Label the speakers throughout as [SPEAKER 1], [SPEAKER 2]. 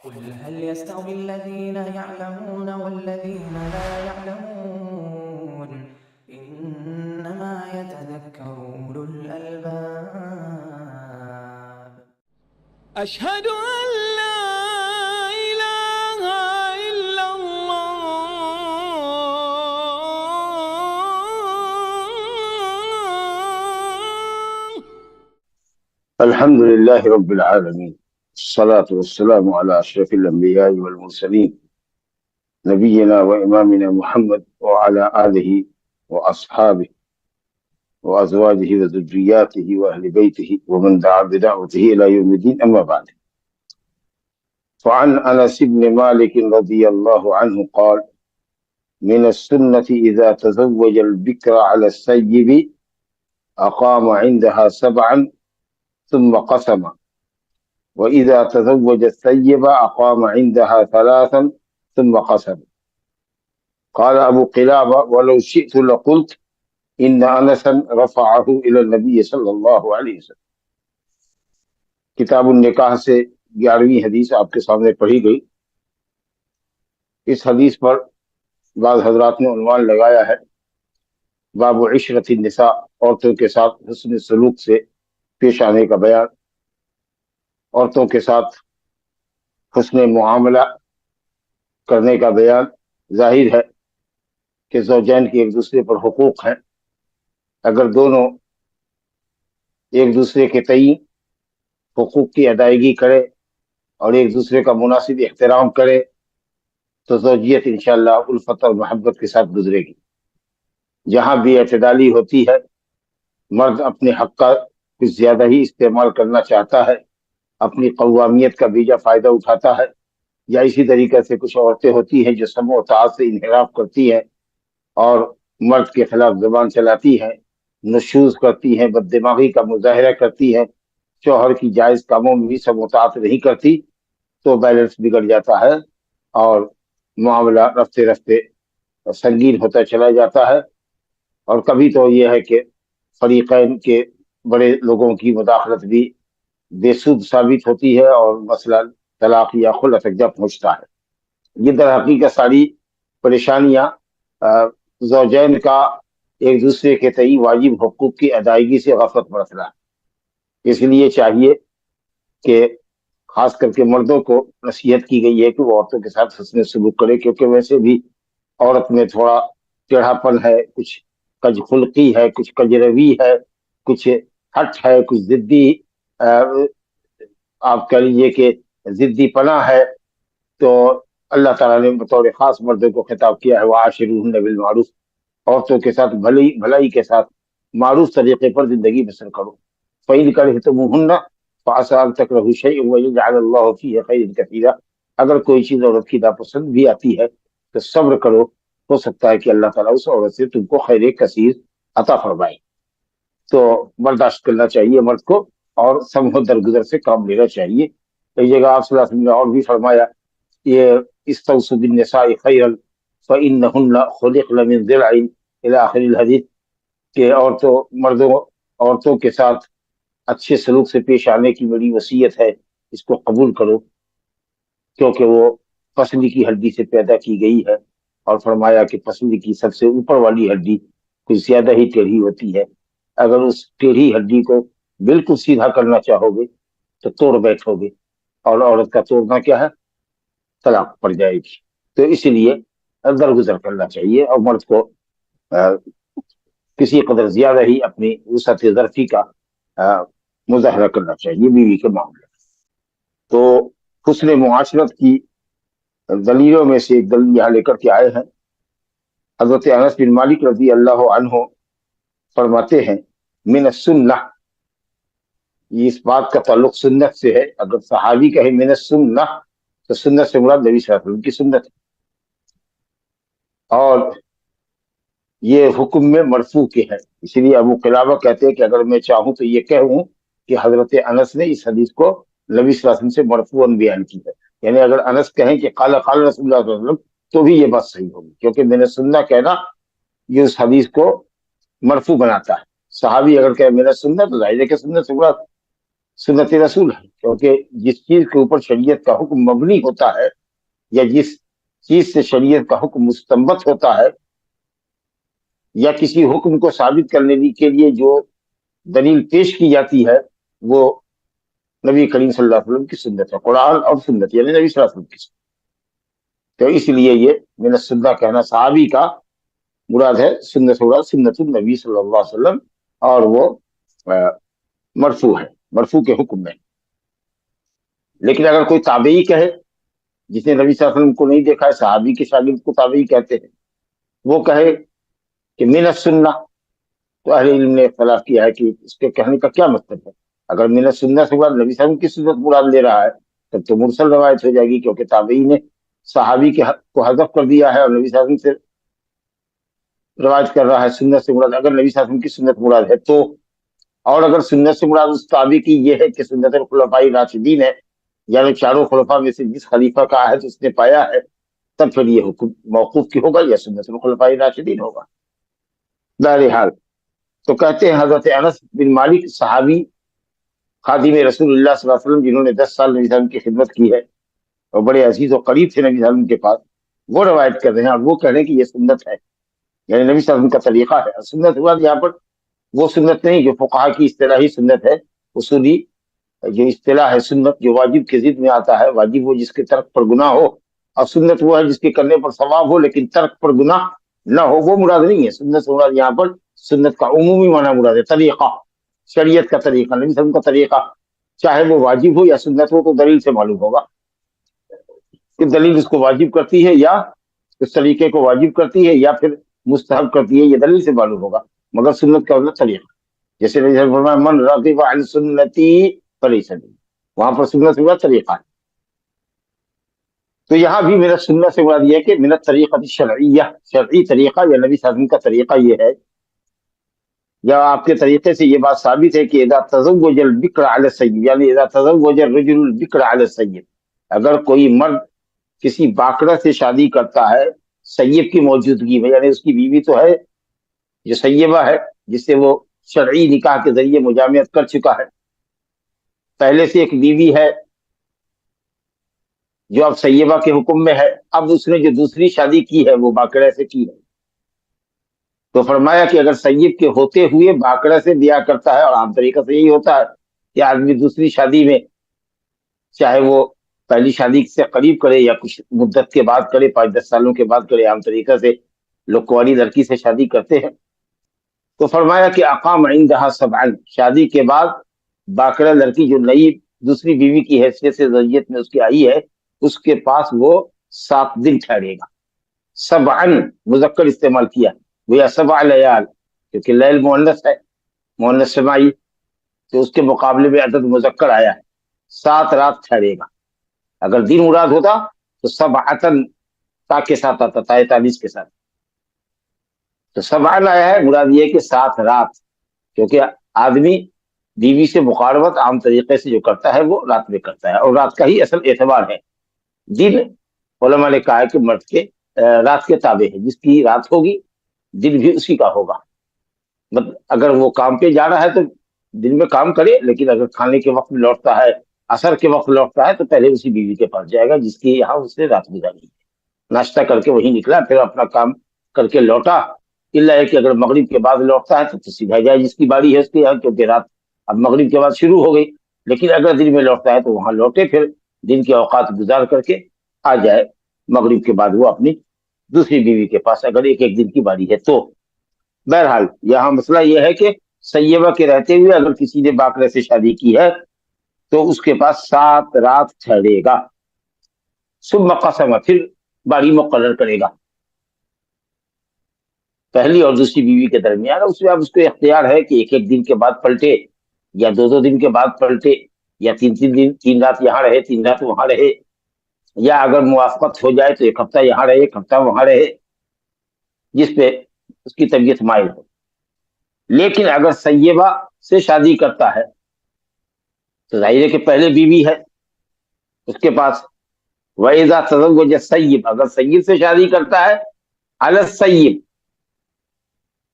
[SPEAKER 1] قل هل يستوي الذين يعلمون والذين لا يعلمون إنما يتذكر أولو الألباب
[SPEAKER 2] أشهد أن لا إله إلا الله.
[SPEAKER 3] الحمد لله رب العالمين، الصلاة والسلام على أشرف الأنبياء والمرسلين نبينا وإمامنا محمد وعلى آله وأصحابه وأزواجه وذرياته وأهل بيته ومن دعا بدعوته إلى يوم الدين. أما بعد، فعن أنس بن مالك رضي الله عنه قال: من السنة إذا تزوج البكر على السيب أقام عندها 7 ثم قسم، وإذا تزوج الثيب أقام عندها 3 ثم قسم. قال أبو قلابة: ولو شئت لقلت إن أنسا رفعه إلى النبي صلی اللہ علیہ وسلم. کتاب النکاح سے 11ویں حدیث آپ کے سامنے پڑھی گئی. اس حدیث پر بعض حضرات نے عنوان لگایا ہے باب عشرت النساء، عورتوں کے ساتھ حسن سلوک سے پیش آنے کا بیان، عورتوں کے ساتھ حسن معاملہ کرنے کا بیان. ظاہر ہے کہ زوجین کے ایک دوسرے پر حقوق ہیں. اگر دونوں ایک دوسرے کے تئیں حقوق کی ادائیگی کرے اور ایک دوسرے کا مناسب احترام کرے تو زوجیت انشاءاللہ الفت اور محبت کے ساتھ گزرے گی. جہاں بھی اعتدالی ہوتی ہے، مرد اپنے حق کا کچھ زیادہ ہی استعمال کرنا چاہتا ہے، اپنی قوامیت کا بیجا فائدہ اٹھاتا ہے، یا اسی طریقے سے کچھ عورتیں ہوتی ہیں جو سمع و طاعت سے انحراف کرتی ہیں اور مرد کے خلاف زبان چلاتی ہیں، نشوز کرتی ہیں، بد دماغی کا مظاہرہ کرتی ہیں، شوہر کی جائز کاموں میں بھی سمع و طاعت نہیں کرتی، تو بیلنس بگڑ جاتا ہے اور معاملہ رفتے رفتے سنگین ہوتا چلا جاتا ہے. اور کبھی تو یہ ہے کہ فریقین کے بڑے لوگوں کی مداخلت بھی بے سود ثابت ہوتی ہے اور مسئلہ طلاق یا خلع تک جب پہنچتا ہے. یہ در حقیقت ساری پریشانیاں زوجین کا ایک دوسرے کے تئیں واجب حقوق کی ادائیگی سے غفلت برتنا ہے. اس لیے چاہیے کہ خاص کر کے مردوں کو نصیحت کی گئی ہے کہ وہ عورتوں کے ساتھ حسن سلوک کرے، کیونکہ ویسے بھی عورت میں تھوڑا ٹیڑھاپن ہے، کچھ کج خلقی ہے، کچھ کجروی ہے، کچھ ہٹ ہے، کچھ ضدی آپ کہہ لیجیے کہ ضدی پناہ ہے. تو اللہ تعالیٰ نے بطور خاص مردوں کو خطاب کیا ہے وعاشروہن بالمعروف، عورتوں کے ساتھ بھلائی کے ساتھ معروف طریقے پر زندگی بسر کرو. فَإِنْ كَرِهْتُمُوهُنَّ فَعَسَىٰ أَن تَكْرَهُوا شَيْئًا وَيَجْعَلَ اللَّهُ فِيهِ خَيْرًا كَثِيرًا. اگر کوئی چیز عورت کی ناپسند بھی آتی ہے تو صبر کرو، ہو سکتا ہے کہ اللہ تعالیٰ اس عورت سے تم کو خیر کثیر عطا فرمائے. تو برداشت کرنا چاہیے مرد کو اور سمجھ درگزر سے کام لینا چاہیے. ایک جگہ آپ صلی اللہ علیہ وسلم نے اور بھی فرمایا یہ استوصوا بالنساء خیرا فإنهن خلقن من ضلع الى آخر الحدیث، کہ عورتوں کے ساتھ اچھے سلوک سے پیش آنے کی بڑی وصیت ہے، اس کو قبول کرو کیونکہ وہ پسلی کی ہڈی سے پیدا کی گئی ہے. اور فرمایا کہ پسلی کی سب سے اوپر والی ہڈی کچھ زیادہ ہی ٹیڑھی ہوتی ہے. اگر اس ٹیڑھی ہڈی کو بالکل سیدھا کرنا چاہو گے تو توڑ بیٹھو گے، اور عورت کا توڑنا کیا ہے؟ طلاق پڑ جائے گی. تو اس لیے درگزر کرنا چاہیے اور مرد کو کسی قدر زیادہ ہی اپنی وسعت ظرفی کا مظاہرہ کرنا چاہیے بیوی کے معاملے میں. تو حسن معاشرت کی دلیلوں میں سے ایک دلیل یہاں لے کر کے آئے ہیں. حضرت انس بن مالک رضی اللہ عنہ فرماتے ہیں من السنہ، یہ اس بات کا تعلق سنت سے ہے. اگر صحابی کہے من السنہ تو سنت سے مراد نبی صلی اللہ علیہ وسلم کی سنت ہے، اور یہ حکم میں مرفوع کے ہے. اسی لیے ابو قلابہ کہتے ہیں کہ اگر میں چاہوں تو یہ کہوں کہ حضرت انس نے اس حدیث کو نبی صلی اللہ علیہ وسلم سے مرفوعاً بیان کی ہے. یعنی اگر انس کہیں کہ قال قال رسول اللہ صلی اللہ علیہ وسلم تو بھی یہ بات صحیح ہوگی، کیونکہ میں نے سننا کہنا یہ اس حدیث کو مرفوع بناتا ہے. صحابی اگر کہے میرا سنت تو ظاہر ہے کہ سنت سے مراد سنت رسول ہے، کیونکہ جس چیز کے اوپر شریعت کا حکم مبنی ہوتا ہے یا جس چیز سے شریعت کا حکم مستنبط ہوتا ہے یا کسی حکم کو ثابت کرنے کے لیے جو دلیل پیش کی جاتی ہے وہ نبی کریم صلی اللہ علیہ وسلم کی سنت ہے، قرآن اور سنت یعنی نبی صلی اللہ علیہ وسلم کی سنت۔ تو اس لیے یہ من السنہ کہنا صحابی کا مراد ہے، سنت مراد سنت النبی صلی اللہ علیہ وسلم، اور وہ مرفوع ہے، مرفوع کے حکم میں۔ لیکن اگر کوئی تابعی کہے جس نے نبی صلی اللہ علیہ وسلم کو نہیں دیکھا ہے، صحابی کے شاگرد کو تابعی کہتے ہیں، وہ کہے کہ من السنہ، تو اہل علم نے اختلاف کیا ہے کہ اس کے کہنے کا کیا مطلب ہے۔ اگر من السنہ سے مراد نبی صلی اللہ علیہ وسلم کی سنت مراد لے رہا ہے تب تو مرسل روایت ہو جائے گی، کیونکہ تابعی نے صحابی کے کو حذف کر دیا ہے اور نبی صلی اللہ علیہ وسلم سے روایت کر رہا ہے۔ سنت سے مراد اگر نبی صلی اللہ علیہ وسلم کی سنت مراد ہے تو، اور اگر سنت سے مراد اس تابعی کی یہ ہے کہ سنت الخلفاء راشدین ہے، یعنی چاروں خلفاء میں سے جس خلیفہ کا عہد اس نے پایا ہے، تب پھر یہ حکم موقوف کی ہوگا یا سنت الخلفاء راشدین ہوگا۔ بہرحال تو کہتے ہیں حضرت انس بن مالک صحابی خادم رسول اللہ صلی اللہ علیہ وسلم جنہوں نے 10 سال نبی صلی اللہ علیہ وسلم کی خدمت کی ہے اور بڑے عزیز و قریب تھے نبی صلی اللہ علیہ وسلم کے پاس، وہ روایت کر رہے ہیں اور وہ کہہ رہے ہیں کہ یہ سنت ہے، یعنی نبی صلی اللہ علیہ وسلم کا طریقہ ہے۔ سنت ہوا یہاں پر وہ سنت نہیں جو فقہا کی اصطلاحی سنت ہے، اصولی جو اصطلاح ہے سنت جو واجب کی ضد میں آتا ہے، واجب وہ جس کے ترک پر گناہ ہو، اور سنت وہ ہے جس کے کرنے پر ثواب ہو لیکن ترک پر گناہ نہ ہو، وہ مراد نہیں ہے۔ سنت مراد یہاں پر سنت کا عمومی معنی مراد ہے، طریقہ، شریعت کا طریقہ، نبی صلی اللہ علیہ وسلم کا طریقہ، چاہے وہ واجب ہو یا سنت ہو، تو دلیل سے معلوم ہوگا کہ دلیل اس کو واجب کرتی ہے یا اس طریقے کو واجب کرتی ہے یا پھر مستحب کرتی ہے، یہ دلیل سے معلوم ہوگا، مگر سنت کا مطلب طریقہ۔ جیسے نبی صلی اللہ علیہ وسلم فرمایا من رغب عن سنتی فلیس منی، وہاں پر سنت سے طریقہ ہے۔ تو یہاں بھی میرا سنت سے مراد یہ ہے کہ من الطریقہ الشرعیہ، شرعی طریقہ یا نبی صلی اللہ علیہ وسلم کا طریقہ یہ ہے، یا آپ کے طریقے سے یہ بات ثابت ہے کہ اذا تزوج البکر علی السید، یعنی اذا تزوج الرجل البکر علی السید، اگر کوئی مرد کسی باکرہ سے شادی کرتا ہے سیب کی موجودگی میں، یعنی اس کی بیوی تو ہے جو سیبہ ہے جس سے وہ شرعی نکاح کے ذریعے مجامعت کر چکا ہے، پہلے سے ایک بیوی ہے جو اب سیبہ کے حکم میں ہے، اب اس نے جو دوسری شادی کی ہے وہ باکرہ سے کی ہے، تو فرمایا کہ اگر سیب کے ہوتے ہوئے باکرہ سے بیاہ کرتا ہے، اور عام طریقہ سے یہی ہوتا ہے کہ آدمی دوسری شادی میں چاہے وہ پہلی شادی سے قریب کرے یا کچھ مدت کے بعد کرے، 5-10 سالوں کے بعد کرے، عام طریقہ سے لوگ کنواری لڑکی سے شادی کرتے ہیں، تو فرمایا کہ اقام عندها 7، شادی کے بعد باکرہ لڑکی جو نئی دوسری بیوی کی حیثیت سے ذریت میں اس کی آئی ہے، اس کے پاس وہ 7 دن ٹھہرے گا۔ 7 مذکر استعمال کیا، گویا 7 لیال، کیونکہ لیل مؤنث ہے، مؤنث سمائی، تو اس کے مقابلے میں عدد مذکر آیا ہے، 7 رات ٹھہرے گا۔ اگر دن مراد ہوتا تو 7 تا کے ساتھ آتا، تائے تانیث کے ساتھ، تو 7 آیا ہے، مراد یہ کہ 7 رات، کیونکہ آدمی بیوی سے مقاربت عام طریقے سے جو کرتا ہے وہ رات میں کرتا ہے، اور رات کا ہی اصل اعتبار ہے۔ دن علماء نے کہا ہے کہ مرد کے رات کے تابع ہے، جس کی رات ہوگی دن بھی اسی کا ہوگا، مطلب اگر وہ کام پہ جا رہا ہے تو دن میں کام کرے، لیکن اگر کھانے کے وقت میں لوٹتا ہے، عصر کے وقت لوٹتا ہے، تو پہلے اسی بیوی کے پاس جائے گا جس کی یہاں اس نے رات گزاری ہے، ناشتہ کر کے وہی نکلا، پھر اپنا کام کر کے لوٹا، اللہ ہے کہ اگر مغرب کے بعد لوٹتا ہے تو سیدھا جائے جس کی باری ہے اس کے یہاں، کیونکہ رات اب مغرب کے بعد شروع ہو گئی، لیکن اگر دن میں لوٹتا ہے تو وہاں لوٹے، پھر دن کے اوقات گزار کر کے آ جائے مغرب کے بعد وہ اپنی دوسری بیوی کے پاس، اگر ایک ایک دن کی باری ہے تو۔ بہرحال یہاں مسئلہ یہ ہے کہ سیبہ کے رہتے ہوئے اگر کسی نے باکرہ سے شادی کی ہے تو اس کے پاس 7 رات ٹھہرے گا، ثم قسم، پھر باری مقرر کرے گا پہلی اور دوسری بیوی کے درمیان، اس میں اب اس کو اختیار ہے کہ ایک ایک دن کے بعد پلٹے یا 2 دن کے بعد پلٹے، یا 3 دن، 3 رات یہاں رہے 3 رات وہاں رہے، یا اگر موافقت ہو جائے تو 1 ہفتہ یہاں رہے 1 ہفتہ وہاں رہے، جس پہ اس کی طبیعت مائل ہو۔ لیکن اگر سیبہ سے شادی کرتا ہے تو ظاہر ہے کہ پہلے بیوی ہے اس کے پاس، وَإِذَا تَزَوَّجَ السَّيِّبُ، اگر سید سے شادی کرتا ہے، عَلَى السَّيِّبِ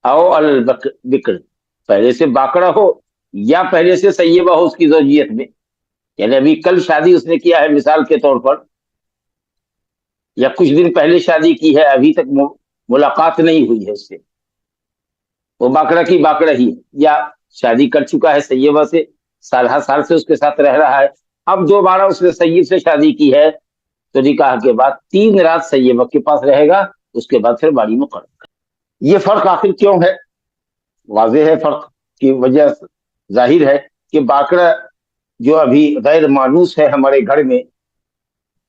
[SPEAKER 3] او البکر، پہلے سے باکرہ ہو یا پہلے سے سیبہ ہو اس کی زوجیت میں، یعنی ابھی کل شادی اس نے کیا ہے مثال کے طور پر، یا کچھ دن پہلے شادی کی ہے، ابھی تک ملاقات نہیں ہوئی ہے اس سے، وہ باقرہ کی باقرہ ہی ہے، یا شادی کر چکا ہے سیبہ سے، سال ہر سال سے اس کے ساتھ رہ رہا ہے، اب دوبارہ اس نے سیب سے شادی کی ہے تو نکاح کے بعد 3 رات سیبہ کے پاس رہے گا، اس کے بعد پھر باڑی مقرر کرے گا۔ یہ فرق آخر کیوں ہے؟ واضح ہے فرق کی وجہ ظاہر ہے کہ باقرہ جو ابھی غیر مانوس ہے ہمارے گھر میں،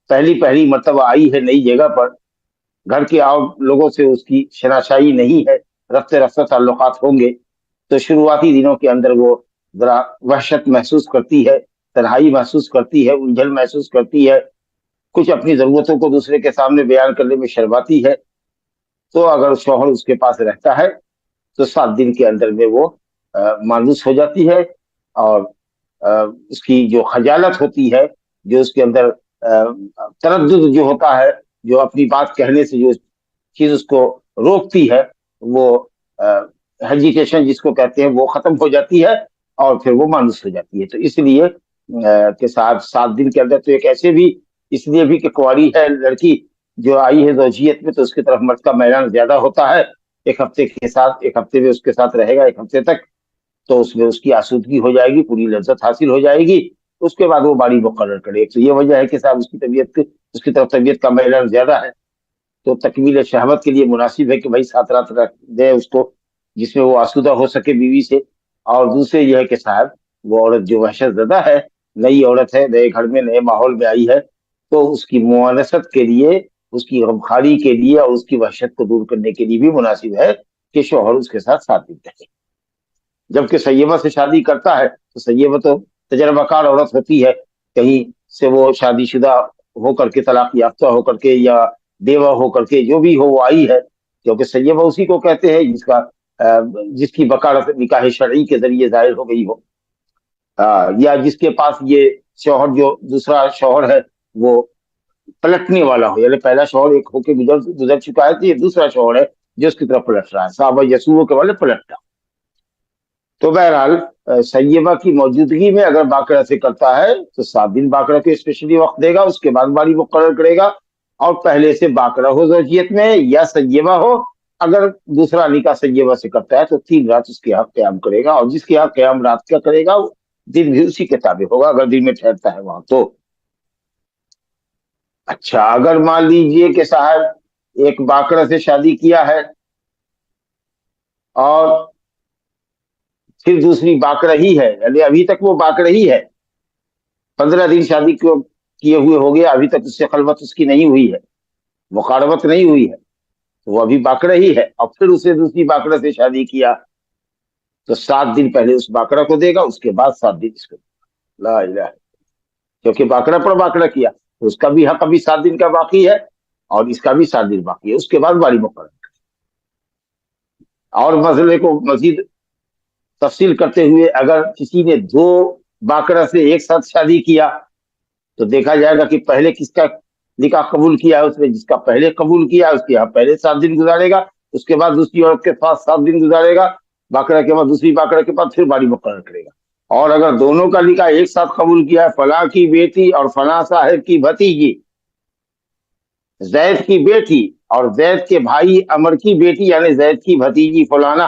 [SPEAKER 3] پہلی مرتبہ آئی ہے نئی جگہ پر، گھر کے اور لوگوں سے اس کی شناسائی نہیں ہے، رفتے رفتے تعلقات ہوں گے، تو شروعاتی دنوں کے اندر وہ ذرا وحشت محسوس کرتی ہے، تنہائی محسوس کرتی ہے، الجھن محسوس کرتی ہے، کچھ اپنی ضرورتوں کو دوسرے کے سامنے بیان کرنے میں شرماتی ہے۔ تو اگر شوہر اس کے پاس رہتا ہے تو 7 دن کے اندر میں وہ مانوس ہو جاتی ہے، اور اس کی جو خجالت ہوتی ہے، جو اس کے اندر تردد جو ہوتا ہے، جو اپنی بات کہنے سے جو چیز اس کو روکتی ہے، وہ ہیجیٹیشن جس کو کہتے ہیں، وہ ختم ہو جاتی ہے اور پھر وہ مانوس ہو جاتی ہے۔ تو اس لیے کہ 7 دن کے اندر تو ایک ایسے بھی اس لیے بھی کہ کنواری ہے لڑکی جو آئی ہے زوجیت میں، تو اس کی طرف مرد کا میلان زیادہ ہوتا ہے، ایک ہفتے میں اس کے ساتھ رہے گا، 1 ہفتے تک، تو اس میں اس کی آسودگی ہو جائے گی، پوری لذت حاصل ہو جائے گی، اس کے بعد وہ باڑی مقرر کرے۔ تو یہ وجہ ہے کہ صاحب اس کی طرف طبیعت کا میلان زیادہ ہے، تو تکمیل شہوت کے لیے مناسب ہے کہ بھائی 7 رات رکھ دے اس کو، جس میں وہ آسودہ ہو سکے بیوی سے۔ اور دوسرے یہ ہے کہ صاحب وہ عورت جو وحشت زدہ ہے، نئی عورت ہے، نئے گھر میں نئے ماحول میں آئی ہے، تو اس کی موانست کے لیے، اس کی غمخواری کے لیے اور اس کی وحشت کو دور کرنے کے لیے بھی مناسب ہے کہ شوہر اس کے ساتھ 7 دن رہے۔ جبکہ سیبہ سے شادی کرتا ہے تو سیبہ تو تجربہ کار عورت ہوتی ہے، کہیں سے وہ شادی شدہ ہو کر کے، طلاق یافتہ ہو کر کے، یا بیوہ ہو کر کے، جو بھی ہو وہ آئی ہے، کیونکہ سیبہ اسی کو کہتے ہیں جس کی بکارت نکاح شرعی کے ذریعے ظاہر ہو گئی ہو، یا جس کے پاس یہ شوہر جو دوسرا شوہر ہے وہ پلٹنے والا ہو، یعنی پہلا شوہر ایک ہو کے گزر چکا ہے، تو یہ دوسرا شوہر ہے جو اس کی طرف پلٹ رہا ہے، صحابہ یسوع کے والے پلٹنا۔ تو بہرحال سیبہ کی موجودگی میں اگر باقرہ سے کرتا ہے تو 7 دن باقرہ کے اسپیشلی وقت دے گا، اس کے بعد باڑی مقرر کرے گا، اور پہلے سے باقرہ ہو زوجیت میں یا سیبہ ہو، اگر دوسرا نکاح سیبہ سے کرتا ہے تو 3 رات اس کے حق قیام کرے گا، اور جس کے حق قیام رات کا کرے گا دن بھی اسی کے تابع ہوگا، اگر دن میں ٹھہرتا ہے وہاں تو۔ اچھا، اگر مان لیجئے کہ صاحب ایک باقرہ سے شادی کیا ہے اور پھر دوسری باقرہ ہی ہے، یعنی ابھی تک وہ باقرہ ہی ہے، 15 دن شادی کو کیے ہوئے ہو گیا، ابھی تک اس سے خلوت اس کی نہیں ہوئی ہے، مقاربت نہیں ہوئی ہے، تو وہ ابھی باقرہ ہی ہے، اور پھر اسے دوسری باقرہ سے شادی کیا تو 7 دن پہلے اس باقرہ کو دے گا، اس کے بعد 7 دن اس کو دے گا۔ لا الہ، کیونکہ باقرہ پر باقرہ کیا، اس کا بھی حق ابھی 7 دن کا باقی ہے اور اس کا بھی 7 دن باقی ہے، اس کے بعد باڑی مقرر۔ اور مسئلے کو مزید تفصیل کرتے ہوئے، اگر کسی نے 2 باقرہ سے ایک ساتھ شادی کیا تو دیکھا جائے گا کہ پہلے کس کا نکاح قبول کیا ہے، اس نے جس کا پہلے قبول کیا اس کے یہاں پہلے 7 دن گزارے گا، اس کے بعد دوسری عورت کے پاس 7 دن گزارے گا، باقرہ کے بعد دوسری باقرہ کے بعد پھر باڑی مقرر کرے گا۔ اور اگر دونوں کا نکاح ایک ساتھ قبول کیا ہے، فلاں کی بیٹی اور فلاں صاحب کی بھتیجی، زید کی بیٹی اور زید کے بھائی عمر کی بیٹی یعنی زید کی بھتیجی فلانا،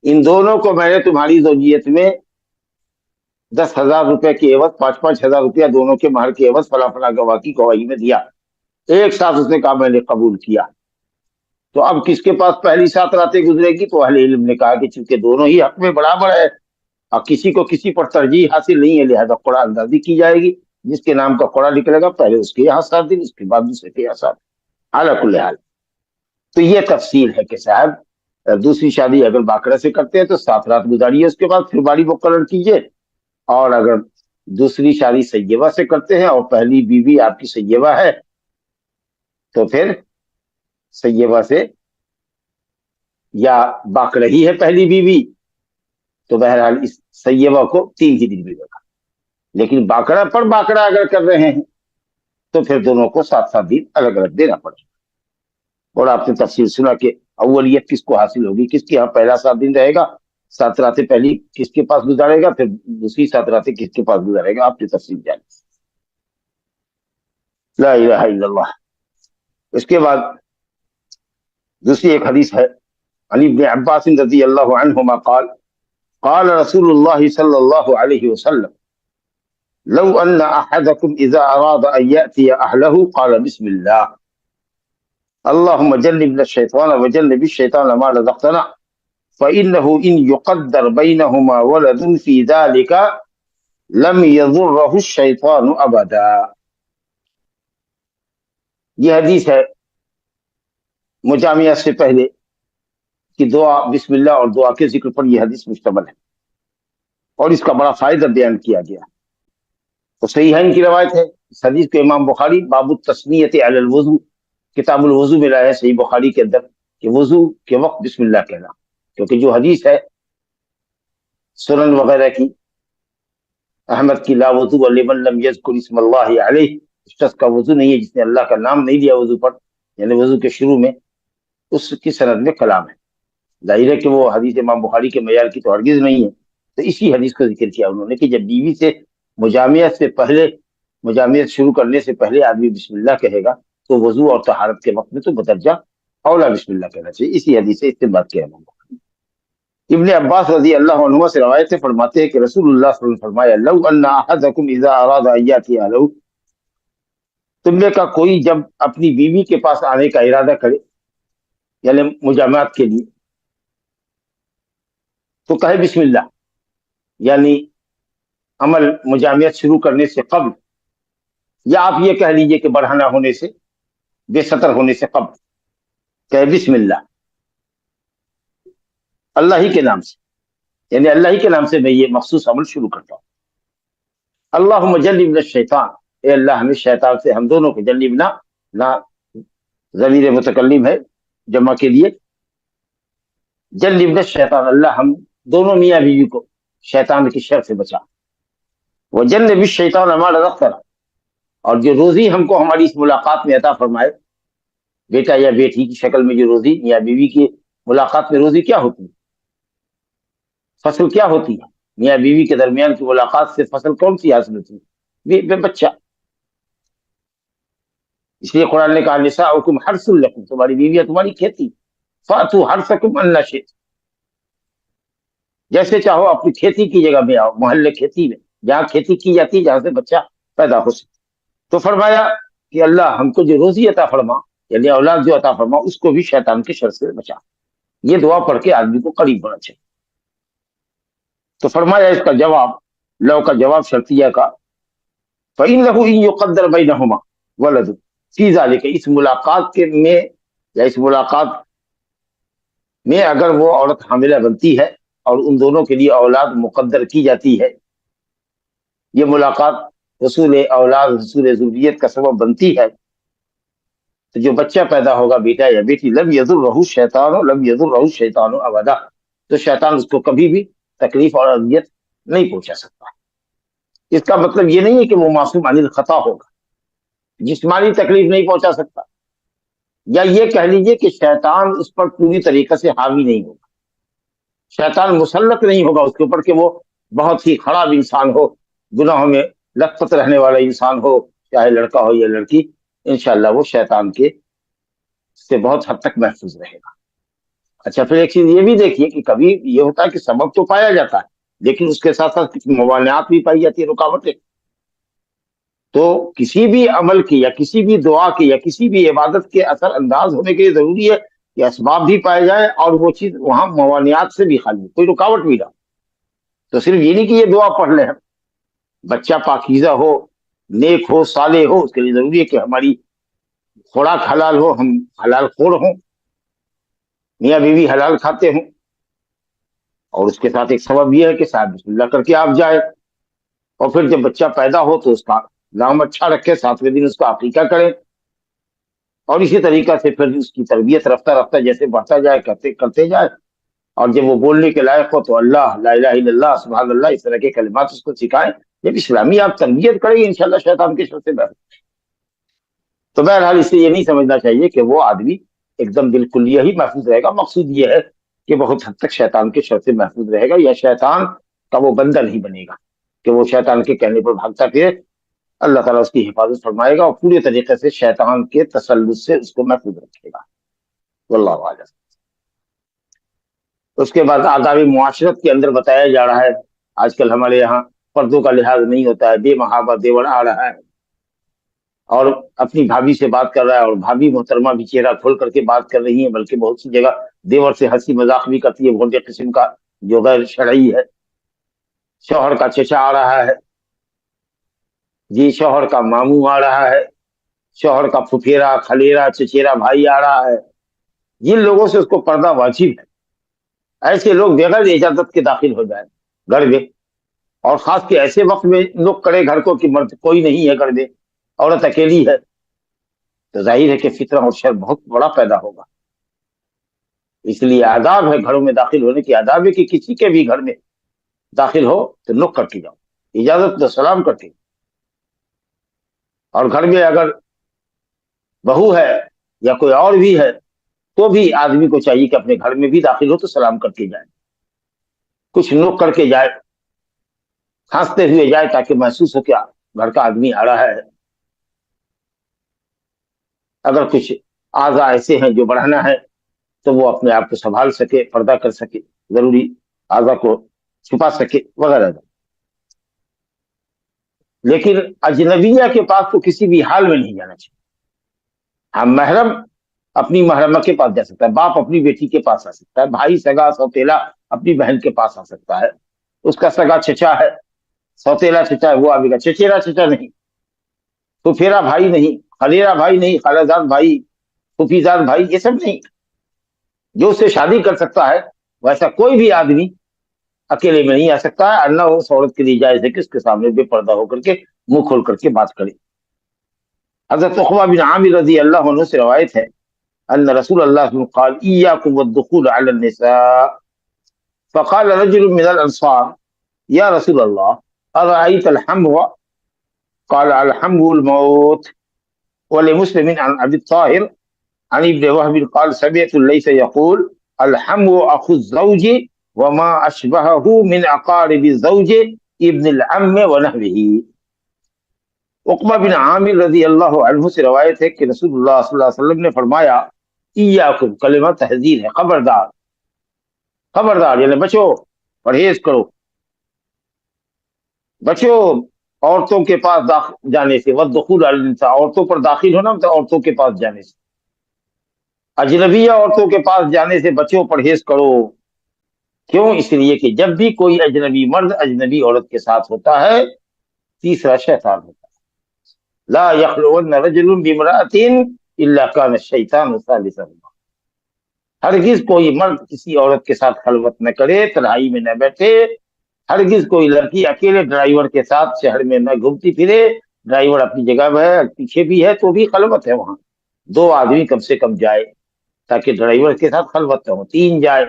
[SPEAKER 3] ان دونوں کو میں نے تمہاری زوجیت میں 10,000 روپے کے عوض 5,000 روپیہ دونوں کے مہر کے عوض فلاں فلاں گواہ کی گواہی میں دیا، ایک ساتھ اس نے کہا میں نے قبول کیا۔ تو اب کس کے پاس پہلی 7 راتیں گزرے گی؟ تو اہل علم نے کہا کہ چونکہ دونوں ہی حق میں برابر ہے اور کسی کو کسی پر ترجیح حاصل نہیں ہے، لہذا قرعہ اندازی کی جائے گی، جس کے نام کا قرعہ نکلے گا پہلے اس کے یہاں 7 دن، اس کے بعد دوسرے کے یہاں 7 دن، اعلیٰ کل حال۔ تو یہ تفصیل ہے کہ صاحب دوسری شادی اگر باقرہ سے کرتے ہیں تو 7 رات گزاریے، اس کے بعد پھر باڑی مقرر کیجیے، اور اگر دوسری شادی سیبہ سے کرتے ہیں اور پہلی بیوی آپ کی سیبہ ہے تو پھر سیبہ سے یا باقرہ ہی ہے پہلی بیوی تو بہرحال اس سیبہ کو 3 ہی دن ملے گا، لیکن باقرہ پر باقرہ اگر کر رہے ہیں تو پھر دونوں کو 7 دن الگ الگ دینا پڑے گا۔ اور آپ نے تفصیل سنا کہ اولیت کس کو حاصل ہوگی، کس کے یہاں پہلا 7 دن رہے گا 7 راتیں پہلی کس کے پاس گزارے گا، پھر دوسری 7 راتیں کس کے پاس گزارے گا، آپ کی تفصیل جانیں. لا الہ الا اللہ. اس کے بعد دوسری ایک حدیث ہے، علی بن عباس رضی اللہ عنہما قال قال رسول اللہ صلی اللہ علیہ وسلم لو ان احدکم اذا اراد ان یأتی اہلہ قال بسم اللہ اللہم جنبنا الشیطان وجنب الشیطان ما رزقتنا فإنه إن يقدر بينهما ولد في ذلك لم يضره الشيطان أبدا. یہ حدیث ہے مجامعہ سے پہلے کہ دعا بسم اللہ اور دعا کے ذکر پر یہ حدیث مشتمل ہے اور اس کا بڑا فائدہ بیان کیا گیا. تو صحیحین کی روایت ہے. اس حدیث کو امام بخاری باب التسمیۃ علی الوضو کتاب الوضو میں لایا ہے صحیح بخاری کے اندر کہ وضو کے وقت بسم اللہ کہنا، کیونکہ جو حدیث ہے سنن وغیرہ کی احمد کی لا وضو لمن لم یذکر اسم اللہ علیہ، اس شخص کا وضو نہیں ہے جس نے اللہ کا نام نہیں لیا وضو پر، یعنی وضو کے شروع میں، اس کی سند میں کلام ہے. ظاہر ہے کہ وہ حدیث امام بخاری کے معیار کی تو ہرگز نہیں ہے. تو اسی حدیث کو ذکر کیا انہوں نے کہ جب بیوی سے مجامعت شروع کرنے سے پہلے آدمی بسم اللہ کہے گا تو وضو اور طہارت کے وقت میں تو بدرجہ اولا بسم اللہ کہنا چاہیے. اسی حدیث سے استنباط کیا امام بخاری. ابن عباس رضی اللہ عنہما سے روایت سے فرماتے ہیں کہ رسول اللہ صلی اللہ علیہ وسلم فرمایا لو ان احدکم اذا اراد ان یاتی اہلہ، تم میں کا کوئی جب اپنی بیوی کے پاس آنے کا ارادہ کرے یعنی مجامعات کے لیے تو کہے بسم اللہ، یعنی عمل مجامعت شروع کرنے سے قبل، یا آپ یہ کہہ لیجئے کہ برہنہ ہونے سے، بے ستر ہونے سے قبل کہے بسم اللہ، اللہ ہی کے نام سے، یعنی اللہ ہی کے نام سے میں یہ مخصوص عمل شروع کرتا ہوں. اللہم جنبنا الشیطان، اے اللہ ہمیں شیطان سے، ہم دونوں کو جنبنا نا ضمیر متکلم ہے جمع کے لیے، جنبنا الشیطان، اللہ ہم دونوں میاں بیوی کو شیطان کی شر سے بچا. وجنب الشیطان ما رزقتنا، اور جو روزی ہم کو ہماری اس ملاقات میں عطا فرمائے، بیٹا یا بیٹی کی شکل میں جو روزی، میاں بیوی کی ملاقات میں روزی کیا ہوتی ہے، فصل کیا ہوتی ہے، میاں بیوی کے درمیان کی ملاقات سے فصل کون سی حاصل ہوتی ہے، بچہ. اس لیے قرآن نے کہا نساؤکم حرث لکم، تمہاری بیویاں تمہاری کھیتی، فاتوا حرثکم ان شئتم، جیسے چاہو اپنی کھیتی کی جگہ میں آؤ، محلے کھیتی میں جہاں کھیتی کی جاتی ہے، جہاں سے بچہ پیدا ہو سکے. تو فرمایا کہ اللہ ہم کو جو روزی عطا فرما، یعنی اولاد جو عطا فرما، اس کو بھی شیطان کے شر سے بچا. یہ دعا پڑھ کے آدمی کو قریب ہونا چاہیے. تو فرمایا اس کا جواب، لو کا جواب شرطیہ کا، فإنه إن يقدر بينهما ولد فی ذلک، اس ملاقات کے میں یا اس ملاقات میں اگر وہ عورت حاملہ بنتی ہے اور ان دونوں کے لیے اولاد مقدر کی جاتی ہے، یہ ملاقات حصول اولاد، حصول ذریت کا سبب بنتی ہے، تو جو بچہ پیدا ہوگا بیٹا یا بیٹی، لم یضرہ الشیطان ابدا، تو شیطان اس کو کبھی بھی تکلیف اور اذیت نہیں پہنچا سکتا. اس کا مطلب یہ نہیں ہے کہ وہ معصوم عن الخطا ہوگا، جسمانی تکلیف نہیں پہنچا سکتا، یا یہ کہہ لیجئے کہ شیطان اس پر پوری طریقے سے حاوی نہیں ہوگا، شیطان مسلط نہیں ہوگا اس کے اوپر کہ وہ بہت ہی خراب انسان ہو، گناہوں میں لت پت رہنے والا انسان ہو، چاہے لڑکا ہو یا لڑکی، انشاءاللہ وہ شیطان کے سے بہت حد تک محفوظ رہے گا. اچھا، پھر ایک چیز یہ بھی دیکھیے کہ کبھی یہ ہوتا ہے کہ سبب تو پایا جاتا ہے لیکن اس کے ساتھ ساتھ کچھ موانعات بھی پائی جاتی ہے، رکاوٹیں. تو کسی بھی عمل کی یا کسی بھی دعا کی یا کسی بھی عبادت کے اثر انداز ہونے کے لیے ضروری ہے کہ اسباب بھی پائے جائیں اور وہ چیز وہاں موانعات سے بھی خالی، کوئی رکاوٹ بھی نہ. تو صرف یہ نہیں کہ یہ دعا پڑھ لیں، بچہ پاکیزہ ہو، نیک ہو، صالح ہو، اس کے لیے ضروری ہے کہ ہماری خوراک حلال ہو، ہم حلال خور ہوں، میاں بیوی حلال کھاتے ہوں، اور اس کے ساتھ ایک سبب یہ ہے کہ صاحب بسم اللہ کر کے آپ جائے، اور پھر جب بچہ پیدا ہو تو اس کا نام اچھا رکھے، 7ویں دن اس کا عقیقہ کریں، اور اسی طریقہ سے پھر اس کی تربیت رفتہ رفتہ جیسے بڑھتا جائے کرتے جائے، اور جب وہ بولنے کے لائق ہو تو اللہ، لا الہ الا اللہ، سبحان اللہ، اس طرح کے کلمات اس کو سکھائیں. جب اسلامی آپ تربیت کریں گے انشاءاللہ شیطان کے شر سے بہتر. تو بہرحال اس سے یہ نہیں سمجھنا چاہیے کہ وہ آدمی ایک دم بالکل یہی محفوظ رہے گا. مقصود یہ ہے کہ بہت حد تک شیطان کے شر سے محفوظ رہے گا، یا شیطان کا وہ بندہ نہیں بنے گا کہ وہ شیطان کے کہنے پر بھاگتا پھرے۔ اللہ تعالیٰ اس کی حفاظت فرمائے گا اور پورے طریقے سے شیطان کے تسلط سے اس کو محفوظ رکھے گا۔ واللہ اعلم۔ اس کے بعد آداب معاشرت کے اندر بتایا جا رہا ہے، آج کل ہمارے یہاں پردوں کا لحاظ نہیں ہوتا ہے، بے محابہ دیور آ رہا ہے اور اپنی بھابھی سے بات کر رہا ہے، اور بھابھی محترمہ بھی چہرہ کھول کر کے بات کر رہی ہیں، بلکہ بہت سی جگہ دیور سے ہنسی مذاق بھی کرتی ہے، بہت قسم کا جو غیر شرعی ہے۔ شوہر کا چچا آ رہا ہے جی، شوہر کا ماموں آ رہا ہے، شوہر کا پھپھیرا خلیرا چچیرا بھائی آ رہا ہے، جن لوگوں سے اس کو پردہ واجب ہے، ایسے لوگ بغیر اجازت کے داخل ہو جائیں گھر میں، اور خاص کے ایسے وقت میں لوگ کرے گھر کو کہ مرد کوئی نہیں ہے گھر میں، عورت اکیلی ہے، تو ظاہر ہے کہ فتنہ اور شر بہت بڑا پیدا ہوگا۔ اس لیے آداب ہے گھروں میں داخل ہونے کی، آداب ہے کہ کسی کے بھی گھر میں داخل ہو تو نک کر کے جاؤ، اجازت تو سلام کرتے، اور گھر میں اگر بہو ہے یا کوئی اور بھی ہے تو بھی آدمی کو چاہیے کہ اپنے گھر میں بھی داخل ہو تو سلام کر کے جائے، کچھ نک کر کے جائے، کھانستے ہوئے جائے، تاکہ محسوس ہو کہ گھر کا آدمی آ رہا ہے۔ اگر کچھ اعضاء ایسے ہیں جو بڑھانا ہے تو وہ اپنے آپ کو سنبھال سکے، پردہ کر سکے، ضروری اعضاء کو چھپا سکے وغیرہ۔ لیکن اجنبیہ کے پاس تو کسی بھی حال میں نہیں جانا چاہیے۔ ہاں، محرم اپنی محرمہ کے پاس جا سکتا ہے، باپ اپنی بیٹی کے پاس آ سکتا ہے، بھائی سگا سوتیلا اپنی بہن کے پاس آ سکتا ہے، اس کا سگا چچا ہے، سوتیلا چچا ہے، وہ آئے گا، چچیرا چچا نہیں، پھپھیرا بھائی نہیں، خلیرا بھائی نہیں، خالہ زاد بھائی، پھوپھی زاد بھائی، یہ سب نہیں۔ جو اس سے شادی کر سکتا ہے ویسا کوئی بھی آدمی اکیلے میں نہیں آ سکتا ہے، اللہ اس عورت کے لیے جائز ہے کہ اس کے سامنے بے پردہ ہو کر کے منہ کھول کر کے بات کرے۔ حضرت عقبہ بن عامر رضی اللہ عنہ سے روایت ہے ان رسول اللہ صلی اللہ علیہ وسلم قال ایاکم والدخول علی النساء فقال رجل من الانصار یا رسول اللہ ارأیت الحمو قال الحمو الموت۔ ولمسلم عن ابی الطاہر عن ابن وهب قال سمعت ليس يقول الحمو اخو الزوج وما اشبهه من اقارب الزوج ابن العم ونحوه۔ عقبہ بن عامر رضی اللہ عنہ سے روایت ہے کہ رسول اللہ صلی اللہ علیہ وسلم نے فرمایا ایاکم، کلمہ تحذیر ہے، خبردار، خبردار یعنی بچو، پرہیز کرو، بچو عورتوں کے پاس جانے سے، والدخول علی النساء، عورتوں پر داخل ہونا مطلب عورتوں کے پاس جانے سے، اجنبیہ عورتوں کے پاس جانے سے بچو، پرہیز کرو۔ کیوں؟ اس لیے کہ جب بھی کوئی اجنبی مرد اجنبی عورت کے ساتھ ہوتا ہے، تیسرا شیطان ہوتا ہے۔ لا یخلون رجل بامرأة الا کان الشیطان ثالثہما۔ ہرگز کوئی مرد کسی عورت کے ساتھ خلوت نہ کرے، تنہائی میں نہ بیٹھے، ہرگز کوئی لڑکی اکیلے ڈرائیور کے ساتھ شہر میں نہ گھومتی پھرے، ڈرائیور اپنی جگہ میں ہے، پیچھے بھی ہے تو بھی خلوت ہے وہاں، دو آدمی کم سے کم جائے تاکہ ڈرائیور کے ساتھ خلوت نہ ہو، تین جائے،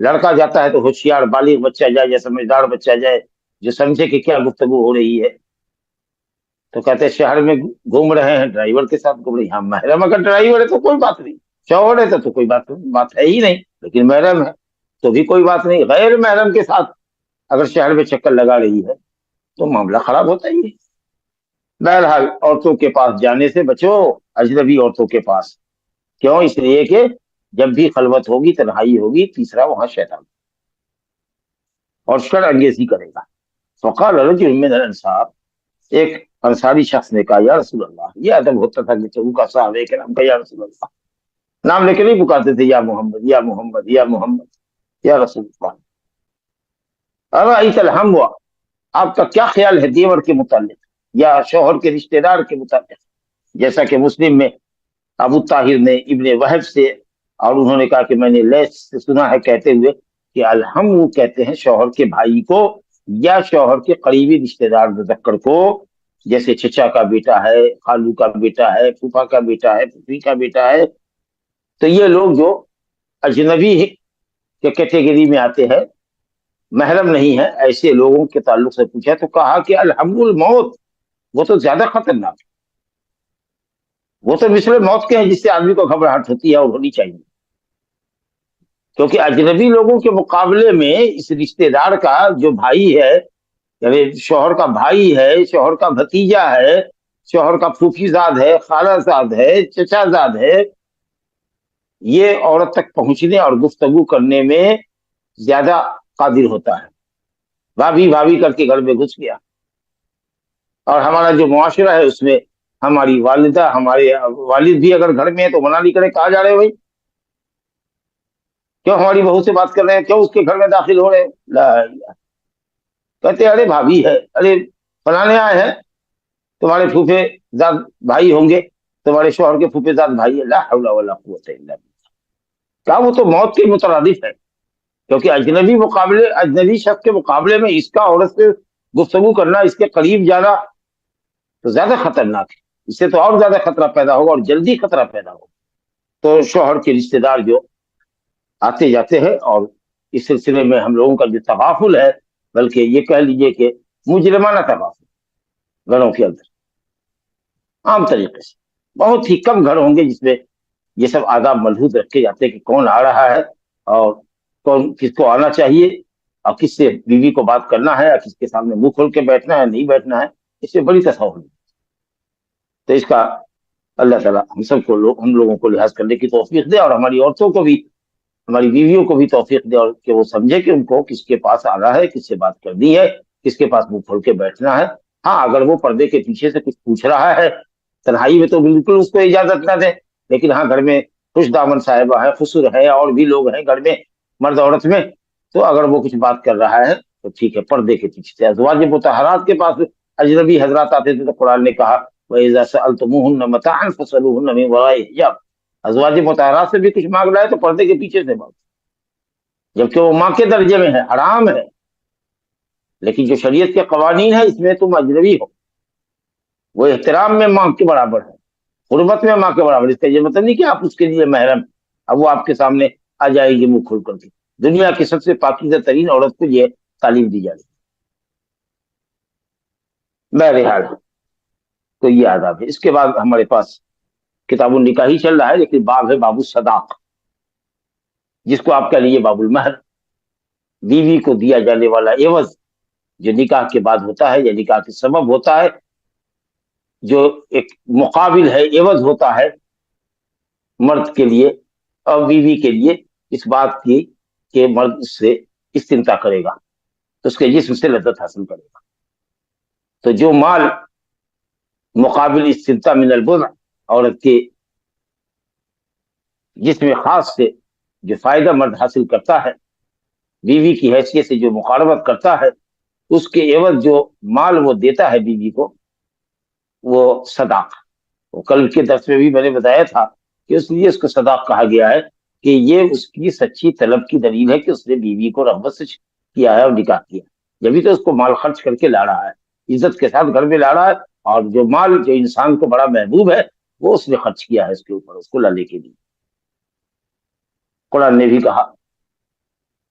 [SPEAKER 3] لڑکا جاتا ہے تو ہوشیار بالغ بچہ جائے یا سمجھدار بچہ جائے جو سمجھے کہ کیا گفتگو ہو رہی ہے۔ تو کہتے ہیں شہر میں گھوم رہے ہیں، ڈرائیور کے ساتھ گھوم رہی ہیں، ہاں محرم اگر ڈرائیور ہے تو کوئی بات نہیں، شوہر ہے تو کوئی بات ہے ہی نہیں، لیکن محرم ہے تو بھی کوئی بات نہیں۔ غیر محرم کے ساتھ اگر شہر میں چکر لگا رہی ہے تو معاملہ خراب ہوتا ہی ہے۔ بہرحال عورتوں کے پاس جانے سے بچو، اجنبی عورتوں کے پاس، کیوں؟ اس لیے کہ جب بھی خلوت ہوگی، تنہائی ہوگی، تیسرا وہاں شیطان اور شر انگیزی کرے گا۔ فقال رجل من الانصار، ایک انصاری شخص نے کہا یا رسول اللہ، یہ ادب ہوتا تھا کہ چبو کا صحابہ کرام کا یا رسول اللہ، نام لے کے نہیں پکارتے تھے، یا محمد یا محمد یا محمد یا رسول اللہ، ارأیت الحمو، آپ کا کیا خیال ہے دیور کے متعلق یا شوہر کے رشتہ دار کے متعلق؟ جیسا کہ مسلم میں ابو طاہر نے ابن وہب سے، اور انہوں نے کہا کہ میں نے لیث سے سنا ہے کہتے ہوئے کہ الحمو کہتے ہیں شوہر کے بھائی کو یا شوہر کے قریبی رشتہ دار مذکر کو، جیسے چچا کا بیٹا ہے، خالو کا بیٹا ہے، پھوپھا کا بیٹا ہے، پھوپھی کا بیٹا ہے، تو یہ لوگ جو اجنبی کے کیٹیگری میں آتے ہیں، محرم نہیں ہے، ایسے لوگوں کے تعلق سے پوچھا تو کہا کہ الحمو الموت، وہ تو زیادہ خطرناک ہے، وہ تو مثل موت کے ہیں جس سے آدمی کو گھبراہٹ ہوتی ہے اور ہونی چاہیے۔ کیونکہ اجنبی لوگوں کے مقابلے میں اس رشتے دار کا جو بھائی ہے، یعنی شوہر کا بھائی ہے، شوہر کا بھتیجا ہے، شوہر کا پھوپھی زاد ہے، خالہ زاد ہے، چچا زاد ہے، یہ عورت تک پہنچنے اور گفتگو کرنے میں زیادہ قادر ہوتا ہے. بھابھی بھابھی کر کے گھر میں گھس گیا. اور ہمارا جو معاشرہ ہے اس میں ہماری والدہ، ہمارے والد بھی اگر گھر میں ہے تو منع نہیں کرے، کہاں جا رہے بھائی، کیوں ہماری بہو سے بات کر رہے ہیں، کیوں اس کے گھر میں داخل ہو رہے ہیں؟ لا الہ. کہتے ارے بھابھی ہے، ارے فلانے آئے ہیں، تمہارے پھوپھے زاد بھائی ہوں گے، تمہارے شوہر کے پھوپھے زاد بھائی ہے. لا حول ولا قوت الا باللہ. کیا وہ تو موت کے مترادف ہے، کیونکہ اجنبی شخص کے مقابلے میں اس کا عورت سے گفتگو کرنا، اس کے قریب جانا تو زیادہ خطرناک ہے. اس سے تو اور زیادہ خطرہ پیدا ہوگا، اور جلدی خطرہ پیدا ہوگا. تو شوہر کے رشتے دار جو آتے جاتے ہیں، اور اس سلسلے میں ہم لوگوں کا جو تغافل ہے، بلکہ یہ کہہ لیجئے کہ مجرمانہ تغافل گھروں کے اندر عام طریقے سے. بہت ہی کم گھر ہوں گے جس میں یہ سب آداب ملحوظ رکھے جاتے ہیں کہ کون آ رہا ہے، اور کون کس کو آنا چاہیے، اور کس سے بیوی کو بات کرنا ہے، اور کس کے سامنے منہ کھول کے بیٹھنا ہے نہیں بیٹھنا ہے. اس سے بڑی تصاویر. تو اس کا اللہ تعالیٰ ہم لوگوں کو لحاظ کرنے کی توفیق دے، اور ہماری عورتوں کو بھی، ہماری بیویوں کو بھی توفیق دے، اور کہ وہ سمجھے کہ ان کو کس کے پاس آنا ہے، کس سے بات کرنی ہے، کس کے پاس منہ کھول کے بیٹھنا ہے. ہاں اگر وہ پردے کے پیچھے سے کچھ پوچھ رہا ہے تنہائی میں تو بالکل اس کو اجازت نہ دیں. لیکن ہاں گھر میں خوش دامن صاحبہ ہے، خسر ہے، اور بھی لوگ ہیں گھر میں مرد عورت میں، تو اگر وہ کچھ بات کر رہا ہے تو ٹھیک ہے، پردے کے پیچھے سے. ازواج مطہرات کے پاس اجنبی حضرات آتے تھے تو قرآن نے کہا وَإِذَا سَأَلْتُمُوهُنَّ مَتَاعًا فَاسْأَلُوهُنَّ مِنْ وَرَاءِ حِجَابٍ. ازواج مطہرات سے بھی کچھ مانگ رہا ہے تو پردے کے پیچھے سے مانگ، جبکہ وہ ماں کے درجے میں ہے، حرام ہے. لیکن جو شریعت کے قوانین ہیں اس میں تم اجنبی ہو. وہ احترام میں ماں کے برابر ہے، حرمت میں ماں کے برابر. اس کا یہ مطلب نہیں کہ آپ اس کے لیے محرم، اب وہ آپ کے سامنے آ جائے گی منہ کھول کر کے. دنیا کی سب سے پاکیزہ ترین عورت کو یہ تعلیم دی جا رہی ہے. بہرحال تو یہ آداب ہے. اس کے بعد ہمارے پاس کتاب النکاح ہی چل رہا ہے، لیکن باب ہے باب الصداق، جس کو آپ کہہ لیجیے باب المہر. بیوی کو دیا جانے والا عوض جو نکاح کے بعد ہوتا ہے، یا نکاح کے سبب ہوتا ہے، جو ایک مقابل ہے، عوض ہوتا ہے مرد کے لیے اور بیوی کے لیے اس بات کی کہ مرد اس سے استمتاع کرے گا، تو اس کے جسم سے لذت حاصل کرے گا. تو جو مال مقابل استمتاع من البضع، عورت کے جسم خاص سے جو فائدہ مرد حاصل کرتا ہے، بیوی کی حیثیت سے جو مقاربت کرتا ہے، اس کے عوض جو مال وہ دیتا ہے بیوی کو، وہ صداق. وہ کل کے درس میں بھی میں نے بتایا تھا کہ اس لیے اس کو صداق کہا گیا ہے کہ یہ اس کی سچی طلب کی دلیل ہے کہ اس نے بیوی کو رغبت سے کیا ہے اور نکاح کیا. جبھی تو اس کو مال خرچ کر کے لا رہا ہے، عزت کے ساتھ گھر میں لا رہا ہے، اور جو مال جو انسان کو بڑا محبوب ہے وہ اس نے خرچ کیا ہے اس کے اوپر، اس کو لانے کے لیے. قرآن نے بھی کہا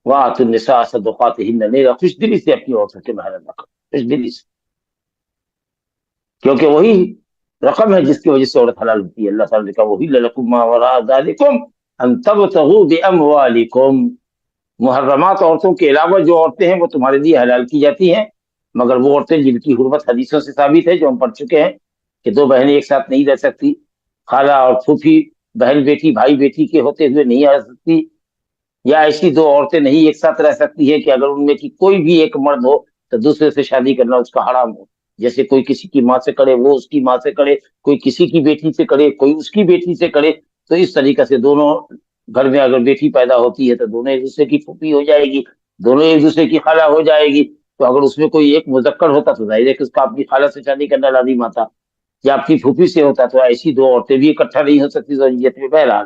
[SPEAKER 3] وَآتُوا النِّسَاءَ صَدُقَاتِهِنَّ نِحْلًا. خوش دلی سے اپنی عورتوں کے مہر ادا کرو، خوش دلی سے، کیونکہ وہی رقم ہے جس کی وجہ سے عورت حلال ہوتی ہے. اللہ تعالیٰ نے کہا وَأُحِلَّ لَكُم مَّا وَرَاءَ ذَلِكُمْ أَن تَبْتَغُوا بِأَمْوَالِكُمْ. محرمات عورتوں کے علاوہ جو عورتیں ہیں وہ تمہارے لیے حلال کی جاتی ہیں، مگر وہ عورتیں جن کی حرمت حدیثوں سے ثابت ہے، جو ہم پڑھ چکے ہیں کہ دو بہنیں ایک ساتھ نہیں رہ سکتی، خالہ اور پھوپھی بہن بیٹی بھائی بیٹی کے ہوتے ہوئے نہیں رہ سکتی، یا ایسی دو عورتیں نہیں ایک ساتھ رہ سکتی ہے کہ اگر ان میں کی کوئی بھی ایک مرد ہو تو دوسرے سے شادی کرنا اس کا حرام ہو. جیسے کوئی کسی کی ماں سے کرے، وہ اس کی ماں سے کرے، کوئی کسی کی بیٹی سے کرے، کوئی اس کی بیٹی سے کرے. تو اس طریقے سے دونوں گھر میں اگر بیٹی پیدا ہوتی ہے تو دونوں ایک دوسرے کی پھوپھی ہو جائے گی، دونوں ایک دوسرے کی خالہ ہو جائے گی. تو اگر اس میں کوئی ایک مذکر ہوتا تو ظاہر ہے کہ اس کا آپ کی خالہ سے شادی کرنا لازم آتا، یا آپ کی پھوپھی سے ہوتا. تو ایسی دو عورتیں بھی اکٹھا نہیں ہو سکتی زوجیت میں. بہرحال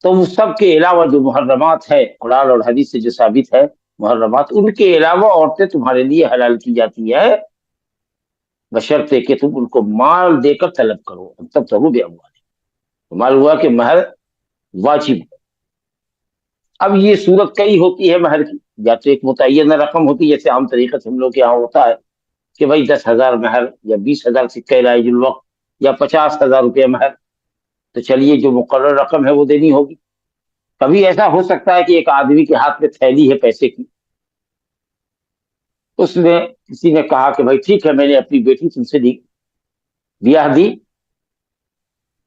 [SPEAKER 3] تو اس سب کے علاوہ جو محرمات ہے قرآن اور حدیث سے جو ثابت ہے محرمات، ان کے علاوہ عورتیں تمہارے لیے حلال کی جاتی ہے، بشرطے کہ تم ان کو مال دے کر طلب کرو. تب تو بھی مال ہوا کہ مہر واجب. اب یہ صورت کئی ہوتی ہے مہر کی، یا تو ایک متعینہ رقم ہوتی ہے جیسے عام طریقے سے ہم لوگ کے یہاں ہوتا ہے کہ بھائی 10,000 مہر، یا 20,000 سکہ رائج الوقت، یا 50,000 روپے مہر. تو چلیے جو مقرر رقم ہے وہ دینی ہوگی. کبھی ایسا ہو سکتا ہے کہ ایک آدمی کے ہاتھ میں تھیلی ہے پیسے کی، اس نے کسی نے کہا کہ بھائی ٹھیک ہے، میں نے اپنی بیٹی تم سے بیاہ دی،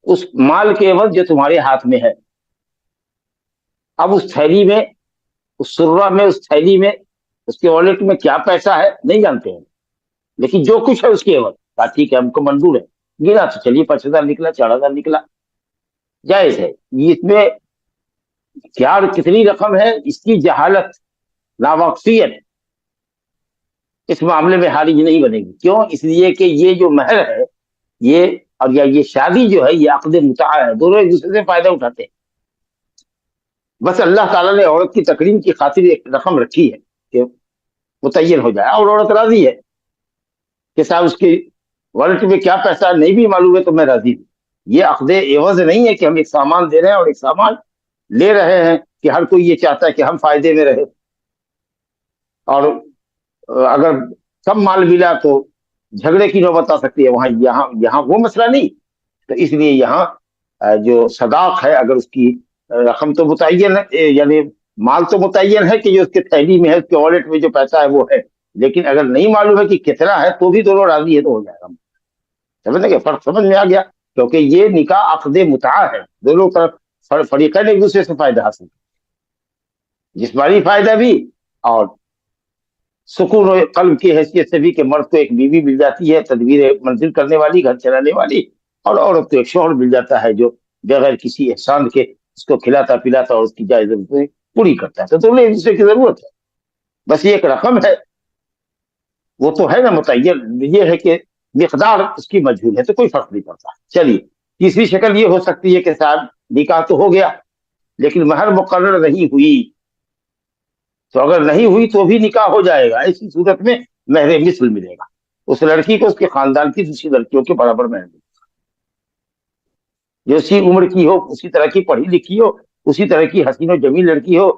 [SPEAKER 3] اس مال کے عوض جو تمہارے ہاتھ میں ہے، اب اس تھیلی میں، اس سرہ میں، اس تھیلی میں، اس کے والیٹ میں کیا پیسہ ہے نہیں جانتے ہیں، لیکن جو کچھ ہے اس کے عوض کہا ٹھیک ہے ہم کو منظور ہے، گنا تو چلیے 5,000 نکلا، 4,000 نکلا، جائز ہے۔ اس میں کیا کتنی رقم ہے اس کی جہالت، ناواقفیت اس معاملے میں حارج نہیں بنے گی۔ کیوں؟ اس لیے کہ یہ جو مہر ہے یہ اور یا یہ شادی جو ہے یہ عقد متاع ہے، دونوں ایک دوسرے سے فائدہ اٹھاتے ہیں۔ بس اللہ تعالیٰ نے عورت کی تکریم کی خاطر ایک رقم رکھی ہے کہ متعین ہو جائے، اور عورت راضی ہے کہ صاحب اس کی والٹ میں کیا پیسہ نہیں بھی معلوم ہے تو میں راضی ہوں۔ یہ عقد عوض نہیں ہے کہ ہم ایک سامان دے رہے ہیں اور ایک سامان لے رہے ہیں کہ ہر کوئی یہ چاہتا ہے کہ ہم فائدے میں رہے، اور اگر کم مال ملا تو جھگڑے کی نوبت آ سکتی ہے۔ یہاں وہ مسئلہ نہیں، تو اس لیے یہاں جو صداق ہے اگر اس کی رقم تو متعین ہے، یعنی مال تو متعین ہے کہ جو اس کے تھیلی میں ہے، اس کے والیٹ میں جو پیسہ ہے وہ ہے، لیکن اگر نہیں معلوم ہے کہ کتنا ہے تو بھی دونوں راضی ہے تو ہو جائے گا۔ سمجھنے کے فرق سمجھ میں آ گیا؟ کیونکہ یہ نکاح عقد متاع ہے، دونوں طرف فریقین ایک دوسرے سے فائدہ حاصل، جسمانی فائدہ بھی اور سکون و قلب کی حیثیت سے بھی، کہ مرد کو ایک بیوی مل جاتی ہے تدبیر منزل کرنے والی، گھر چلانے والی، اور عورت کو ایک شوہر مل جاتا ہے جو بغیر کسی احسان کے اس کو کھلاتا پلاتا اور اس کی جائز ضرورتیں پوری کرتا ہے۔ تو دونوں ایک دوسرے کی ضرورت ہے، بس یہ ایک رقم ہے وہ تو ہے نا متعین، یہ ہے کہ مقدار اس کی مجہول ہے تو کوئی فرق نہیں پڑتا۔ چلیے تیسری شکل یہ ہو سکتی ہے کہ صاحب نکاح تو ہو گیا لیکن مہر مقرر نہیں ہوئی، تو اگر نہیں ہوئی تو بھی نکاح ہو جائے گا۔ ایسی صورت میں مہر مثل ملے گا، اس لڑکی کو اس کے خاندان کی دوسری لڑکیوں کے برابر مہر ملے گا، جو اسی عمر کی ہو، اسی طرح کی پڑھی لکھی ہو، اسی طرح کی حسین و جمیل لڑکی ہو،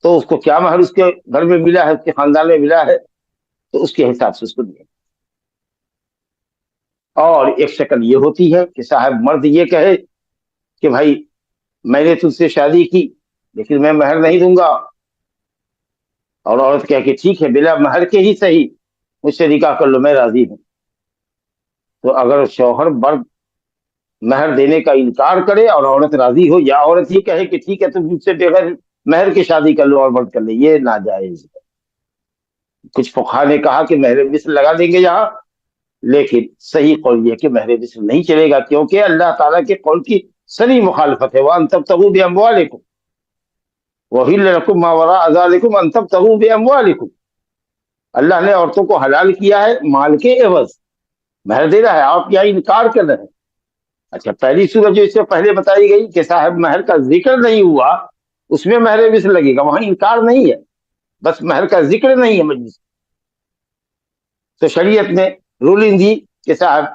[SPEAKER 3] تو اس کو کیا مہر اس کے گھر میں ملا ہے، اس کے خاندان میں ملا ہے، تو اس کے حساب سے اس کو دیا۔ اور ایک شکل یہ ہوتی ہے کہ صاحب مرد یہ کہے کہ بھائی میں نے تجھ سے شادی کی لیکن میں مہر نہیں دوں گا، اور عورت کہہ کہ ٹھیک ہے بلا مہر کے ہی صحیح مجھ سے نکاح کر لو، میں راضی ہوں۔ تو اگر شوہر مرد مہر دینے کا انکار کرے اور عورت راضی ہو، یا عورت یہ کہے کہ ٹھیک ہے تم مجھ سے بغیر مہر کی شادی کر لو اور مرد کر لے، یہ ناجائز ہے۔ کچھ فقہا نے کہا کہ مہر مثل لگا دیں گے یہاں، لیکن صحیح قول یہ کہ مہر مثل نہیں چلے گا، کیونکہ اللہ تعالیٰ کے قول کی صریح مخالفت ہے۔ وَأَن تَبْتَغُوا بِأَمْوَالِكُمْ وَأُحِلَّ لَكُم مَّا وَرَاءَ ذَلِكُمْ أَن تَبْتَغُوا بِأَمْوَالِكُمْ، اللہ نے عورتوں کو حلال کیا ہے مال کے عوض، مہر دینا ہے، آپ یہاں انکار کر رہے ہیں۔ اچھا پہلی صورت جو اس سے پہلے بتائی گئی کہ صاحب مہر کا ذکر نہیں ہوا، اس میں مہر مثل لگے گا، وہاں انکار نہیں ہے، بس مہر کا ذکر نہیں ہے مجلس، تو شریعت نے رولنگ دی کہ صاحب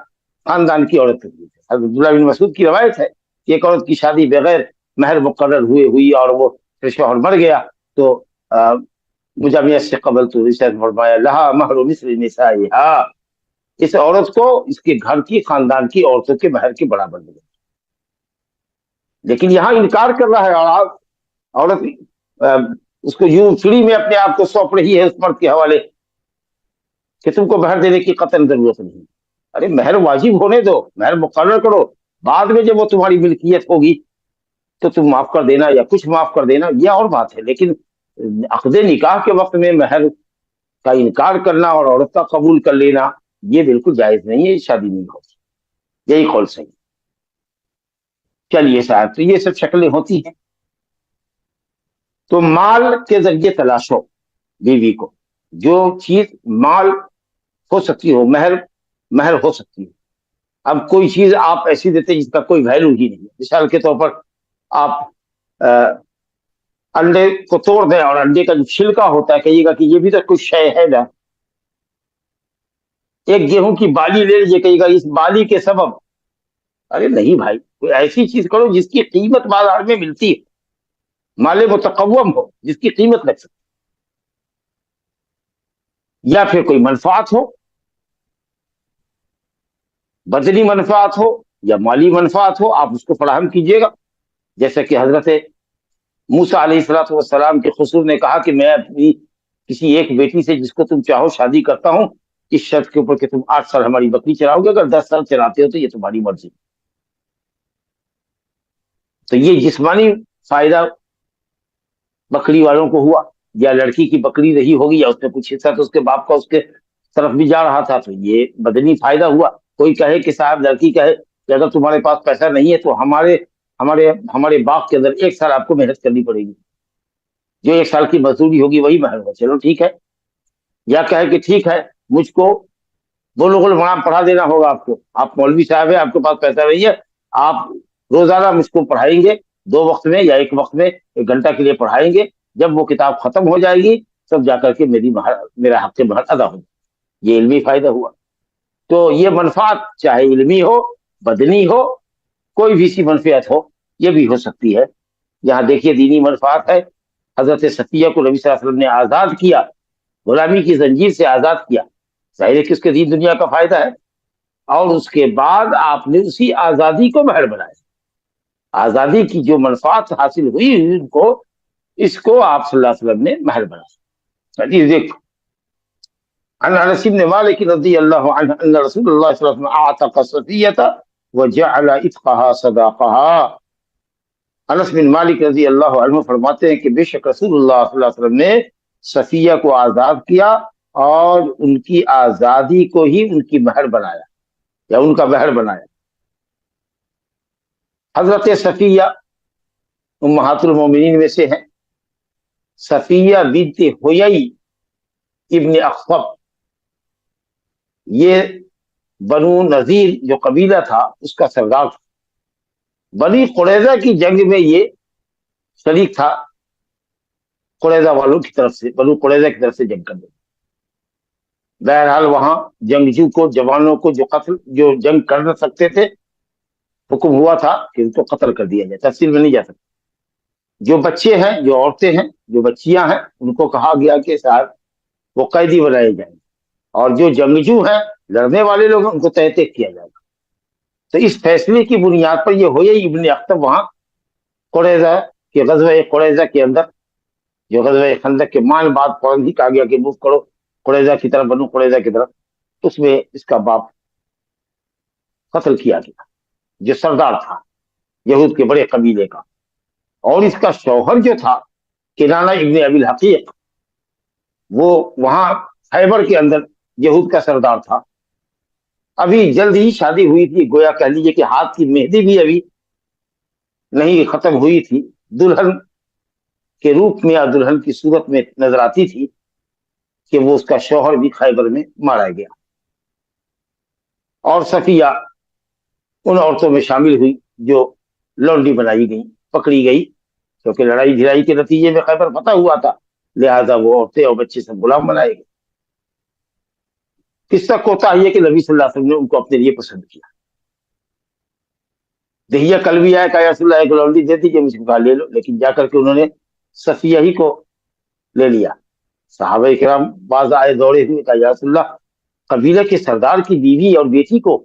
[SPEAKER 3] خاندان کی عورت، حضرت عبداللہ بن مسعود کی روایت ہے کہ ایک عورت کی شادی بغیر مہر مقرر ہوئی اور وہ پھر شوہر مر گیا، تو مجامعت سے قبل تو رشد فرمایا لہا مہر مثل نسائہا، اس عورت کو اس کے گھر کی خاندان کی عورتوں کے مہر کے برابر ملے، لیکن یہاں انکار کر رہا ہے، اور عورت اس کو یوں فری میں اپنے آپ کو سونپ رہی ہے اس مرد کے حوالے کہ تم کو مہر دینے کی قطعاً ضرورت نہیں۔ ارے مہر واجب ہونے دو، مہر مقرر کرو، بعد میں جب وہ تمہاری ملکیت ہوگی تو تم معاف کر دینا یا کچھ معاف کر دینا، یہ اور بات ہے، لیکن عقد نکاح کے وقت میں مہر کا انکار کرنا اور عورت کا قبول کر لینا یہ بالکل جائز نہیں ہے، شادی نہیں ہوتی، یہی قول صحیح۔ چلیے صاحب تو یہ سب شکلیں ہوتی ہیں۔ تو مال کے ذریعے تلاش ہو بیوی کو، جو چیز مال ہو سکتی ہو، مہر ہو سکتی ہے۔ اب کوئی چیز آپ ایسی دیتے جس کا کوئی ویلو ہی نہیں ہے، مثال کے طور پر آپ انڈے کو توڑ دیں اور انڈے کا جو چھلکا ہوتا ہے کہیے گا کہ یہ بھی تو کچھ شے ہے نا، ایک گیہوں کی بالی لے لیجیے کہیے گا اس بالی کے سبب، ارے نہیں بھائی، کوئی ایسی چیز کرو جس کی قیمت بازار میں ملتی ہے، مال متقوم ہو جس کی قیمت لگ سکتی، یا پھر کوئی منفعت ہو، بدنی منفعت ہو یا مالی منفعت ہو، آپ اس کو فراہم کیجیے گا، جیسا کہ حضرت موسیٰ علیہ الصلوۃ والسلام کے خسور نے کہا کہ میں اپنی کسی ایک بیٹی سے جس کو تم چاہو شادی کرتا ہوں، اس شرط کے اوپر کہ تم 8 سال ہماری بکری چراؤ گے، اگر 10 سال چراتے ہو تو یہ تمہاری مرضی۔ تو یہ جسمانی فائدہ بکری والوں کو ہوا، یا لڑکی کی بکری رہی ہوگی یا اس میں کچھ حصہ تو اس کے باپ کا اس کے طرف بھی جا رہا تھا، تو یہ بدنی فائدہ ہوا۔ کوئی کہے کہ صاحب، لڑکی کہے کہ اگر تمہارے پاس پیسہ نہیں ہے تو ہمارے باغ کے اندر 1 سال آپ کو محنت کرنی پڑے گی، جو 1 سال کی مزدوری ہوگی وہی مہر ہوگا، چلو ٹھیک ہے۔ یا کہے کہ ٹھیک ہے، مجھ کو بولوغ المرام پڑھا دینا ہوگا آپ کو، آپ مولوی صاحب ہیں، آپ کے پاس پیسہ نہیں ہے، آپ روزانہ مجھ کو پڑھائیں گے 2 وقت میں یا 1 وقت میں 1 گھنٹہ کے لیے پڑھائیں گے، جب وہ کتاب ختم ہو جائے گی تب جا کر کے میرا حق مہر ادا ہوگا۔ یہ علمی فائدہ ہوا۔ تو یہ منفعت چاہے علمی ہو، بدنی ہو، کوئی بھی سی منفعت ہو، یہ بھی ہو سکتی ہے۔ یہاں دیکھیے دینی منفعت ہے، حضرت صفیہ کو نبی صلی اللہ علیہ وسلم نے آزاد کیا، غلامی کی زنجیر سے آزاد کیا، ظاہر ہے کہ اس کے دین دنیا کا فائدہ ہے، اور اس کے بعد آپ نے اسی آزادی کو مہر بنایا۔ آزادی کی جو منفعت حاصل ہوئی ان کو، اس کو آپ صلی اللہ علیہ وسلم نے مہر بنایا۔ حدیث دیکھو، عن انس بن مالک رضی اللہ عنہ ان رسول اللہ صلی اللہ علیہ وسلم اعتق صفیہ وجعل عتقها صداقها۔ انس بن مالک رضی اللہ عنہ فرماتے ہیں کہ بے شک رسول اللہ صلی اللہ علیہ وسلم نے صفیہ کو آزاد کیا اور ان کی آزادی کو ہی ان کی مہر بنایا یا ان کا مہر بنایا۔ حضرت صفیہ امہات المومنین میں سے ہیں۔ صفیہ بنت حیی ابن اخطب، یہ بنو نذیر جو قبیلہ تھا اس کا سردار تھا۔ بنی قریظہ کی جنگ میں یہ شریک تھا، قریظہ والوں کی طرف سے، بنو قریظہ کی طرف سے جنگ کرنے۔ بہرحال وہاں جنگجو کو، جوانوں کو جو جنگ کر نہ سکتے تھے، حکم ہوا تھا کہ ان کو قتل کر دیا جائے، تفصیل میں نہیں جا سکتا۔ جو بچے ہیں، جو عورتیں ہیں، جو بچیاں ہیں، ان کو کہا گیا کہ صاحب وہ قیدی بنائے جائیں، اور جو جنگجو ہیں، لڑنے والے لوگ ہیں، ان کو تحت کیا جائے گا۔ تو اس فیصلے کی بنیاد پر یہ ہوئی ابن اخطب وہاں قریظہ کے غزوہ قریظہ کے اندر، جو غزوہ خندق کے مان بعد فوراً ہی کہا گیا کہ موو کرو قریظہ کی طرف، بنو قریظہ کی طرف، اس میں اس کا باپ قتل کیا گیا جو سردار تھا یہود کے بڑے قبیلے کا، اور اس کا شوہر جو تھا کنانہ ابن ابی الحقیق، وہ وہاں خیبر کے اندر یہود کا سردار تھا۔ ابھی جلد ہی شادی ہوئی تھی، گویا کہہ لیجیے کہ ہاتھ کی مہندی بھی ابھی نہیں ختم ہوئی تھی، دلہن کے روپ میں یا دلہن کی صورت میں نظر آتی تھی کہ وہ اس کا شوہر بھی خیبر میں مارا گیا۔ اور صفیہ ان عورتوں میں شامل ہوئی جو لونڈی بنائی گئی، پکڑی گئی، کیونکہ لڑائی جھڑائی کے نتیجے میں خیبر فتح ہوا تھا، لہذا وہ عورتیں اور بچے سب غلام بنائے گئے۔ قصہ ہوتا ہے کہ نبی صلی اللہ علیہ وسلم نے ان کو اپنے لیے پسند کیا۔ دہیہ کلبی آیا، کہا یا رسول اللہ ایک لونڈی دے دیجیے مجھ کو، کہا لے لو، لیکن جا کر کے انہوں نے صفیہ ہی کو لے لیا۔ صحابہ کرام بعض آئے دوڑے ہوئے، کہا یا رسول اللہ قبیلہ کے سردار کی بیوی اور بیٹی کو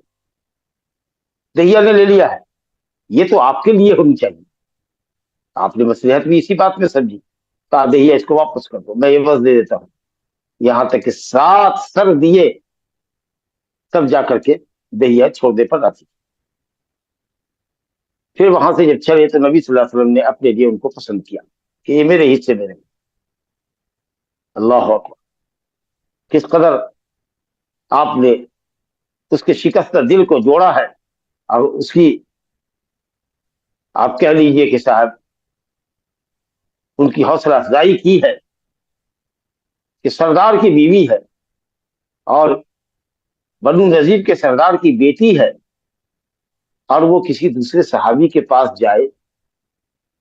[SPEAKER 3] دہیہ نے لے لیا ہے، یہ تو آپ کے لیے ہونی چاہیے، آپ نے مصلحت بھی اسی بات میں سمجھی، کہا دہیہ اس کو واپس کر دو، میں یہ عوض دے دیتا ہوں۔ یہاں تک کہ 7 سر دیے تب جا کر کے دہیہ چھوڑنے پر راضی۔ پھر وہاں سے جب چلے تو نبی صلی اللہ علیہ وسلم نے اپنے لیے ان کو پسند کیا کہ یہ میرے حصے میں رہے۔ اللہ اکبر، کس قدر آپ نے اس کے شکستہ دل کو جوڑا ہے، اور اس کی آپ کہہ لیجئے کہ صاحب ان کی حوصلہ افزائی کی ہے کہ سردار کی بیوی ہے اور بنو نذیر کے سردار کی بیٹی ہے، اور وہ کسی دوسرے صحابی کے پاس جائے۔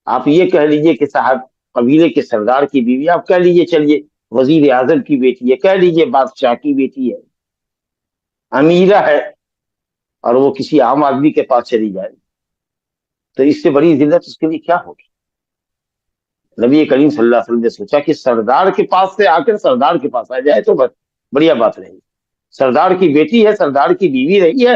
[SPEAKER 3] آپ یہ کہہ لیجئے کہ صاحب قبیلے کے سردار کی بیوی، آپ کہہ لیجئے چلیے وزیر اعظم کی بیٹی ہے، کہہ لیجئے بادشاہ کی بیٹی ہے، امیرہ ہے، اور وہ کسی عام آدمی کے پاس چلی جائے، تو اس سے بڑی ذلت اس کے لیے کیا ہوگی؟ نبی کریم صلی اللہ علیہ وسلم نے سوچا کہ سردار کے پاس سے آ کر سردار کے پاس آ جائے تو بس بڑھیا بات رہی۔ سردار کی بیٹی ہے، سردار کی بیوی رہی ہے،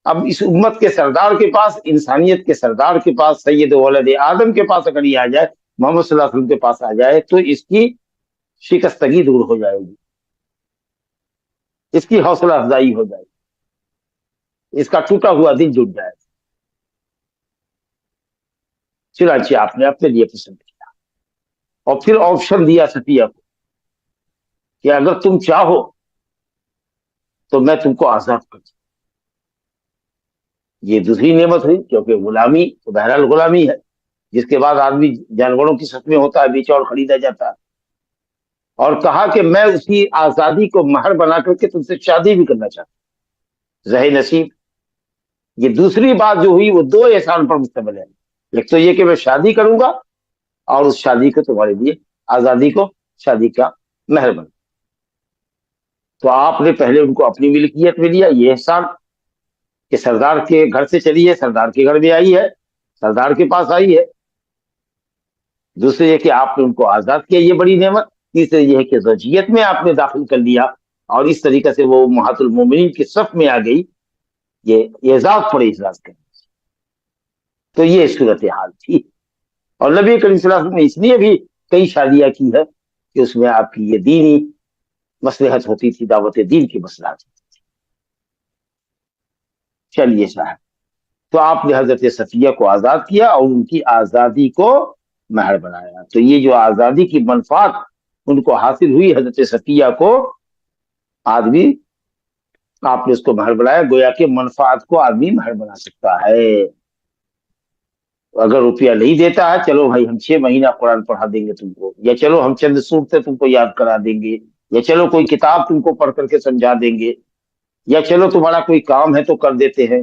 [SPEAKER 3] اب اس امت کے سردار کے پاس، انسانیت کے سردار کے پاس، سید ولد آدم کے پاس اگر یہ آ جائے محمد صلی اللہ علیہ وسلم کے پاس آ جائے تو اس کی شکستگی دور ہو جائے گی، اس کی حوصلہ افزائی ہو جائے گی، اس کا ٹوٹا ہوا دل جڑ جائے گا۔ چنانچہ آپ نے اپنے لیے پسند کیا اور پھر آپشن دیا صفیہ کو کہ اگر تم چاہو تو میں تم کو آزاد کر دوں۔ یہ دوسری نعمت ہوئی، کیونکہ غلامی تو بہرحال غلامی ہے، جس کے بعد آدمی جانوروں کی صف میں ہوتا ہے، بیچا اور خریدا جاتا ہے، اور کہا کہ میں اسی آزادی کو مہر بنا کر کے تم سے شادی بھی کرنا چاہتا ہوں۔ زہے نصیب، یہ دوسری بات جو ہوئی وہ دو احسان پر مشتمل ہے۔ ایک تو یہ کہ میں شادی کروں گا، اور اس شادی کو تمہارے لیے، آزادی کو شادی کا مہر بنا۔ تو آپ نے پہلے ان کو اپنی ملکیت میں لیا، یہ احسان کہ سردار کے گھر سے چلی ہے، سردار کے گھر میں آئی ہے، سردار کے پاس آئی ہے۔ دوسرے یہ کہ آپ نے ان کو آزاد کیا، یہ بڑی نعمت۔ تیسرے یہ ہے کہ زوجیت میں آپ نے داخل کر لیا، اور اس طریقے سے وہ امہات المومنین کی صف میں آ گئی، یہ اعزاز پڑے اعزاز کرنے۔ تو یہ صورتحال تھی، اور نبی کریم صلی اللہ علیہ وسلم نے اس لیے بھی کئی شادیاں کی ہے کہ اس میں آپ کی یہ دینی مصلحت ہوتی تھی، دعوت دین کی مصلحت ہوتی تھی۔ چلیے صاحب، تو آپ نے حضرت صفیہ کو آزاد کیا اور ان کی آزادی کو مہر بنایا۔ تو یہ جو آزادی کی منفعت ان کو حاصل ہوئی، حضرت صفیہ کو آدمی، آپ نے اس کو مہر بنایا۔ گویا کہ منفعت کو آدمی مہر بنا سکتا ہے۔ اگر روپیہ نہیں دیتا ہے، چلو بھائی ہم 6 مہینہ قرآن پڑھا دیں گے تم کو، یا چلو ہم چند صورتیں تم کو یاد کرا دیں گے، یا چلو کوئی کتاب تم کو پڑھ کر کے سمجھا دیں گے، یا چلو تمہارا کوئی کام ہے تو کر دیتے ہیں۔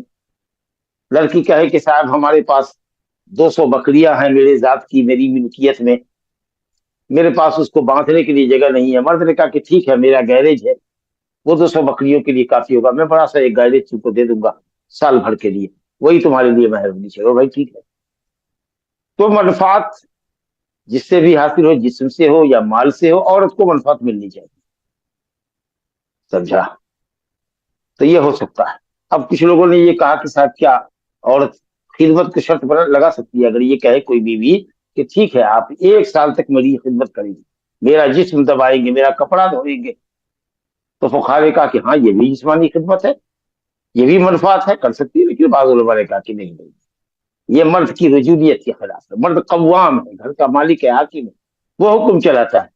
[SPEAKER 3] لڑکی کہے کہ صاحب ہمارے پاس 200 بکریاں ہیں میرے ذات کی، میری ملکیت میں، میرے پاس اس کو باندھنے کے لیے جگہ نہیں ہے۔ مرد نے کہا کہ ٹھیک ہے، میرا گیریج ہے، وہ 200 بکریوں کے لیے کافی ہوگا، میں بڑا سا ایک گیریج تم کو دے دوں گا سال بھر کے لیے، وہی تمہارے لیے مہر ہونی چاہیے۔ بھائی ٹھیک ہے۔ تو منفعت جس سے بھی حاصل ہو، جسم سے ہو یا مال سے ہو، عورت کو منفعت ملنی چاہیے، سمجھا؟ تو یہ ہو سکتا ہے۔ اب کچھ لوگوں نے یہ کہا کہ صاحب کیا عورت خدمت کو شرط پر لگا سکتی ہے؟ اگر یہ کہے کوئی بیوی کہ ٹھیک ہے آپ 1 سال تک میری خدمت کریں گے، میرا جسم دبائیں گے، میرا کپڑا دھوئیں گے، تو فقہا نے کہا کہ ہاں یہ بھی جسمانی خدمت ہے، یہ بھی منفعت ہے، کر سکتی ہے۔ لیکن بعض علماء نے کہا کہ نہیں، یہ مرد کی رجولیت کے خلاف ہے، مرد قوام ہے، گھر کا مالک ہے، حاکم ہے، وہ حکم چلاتا ہے،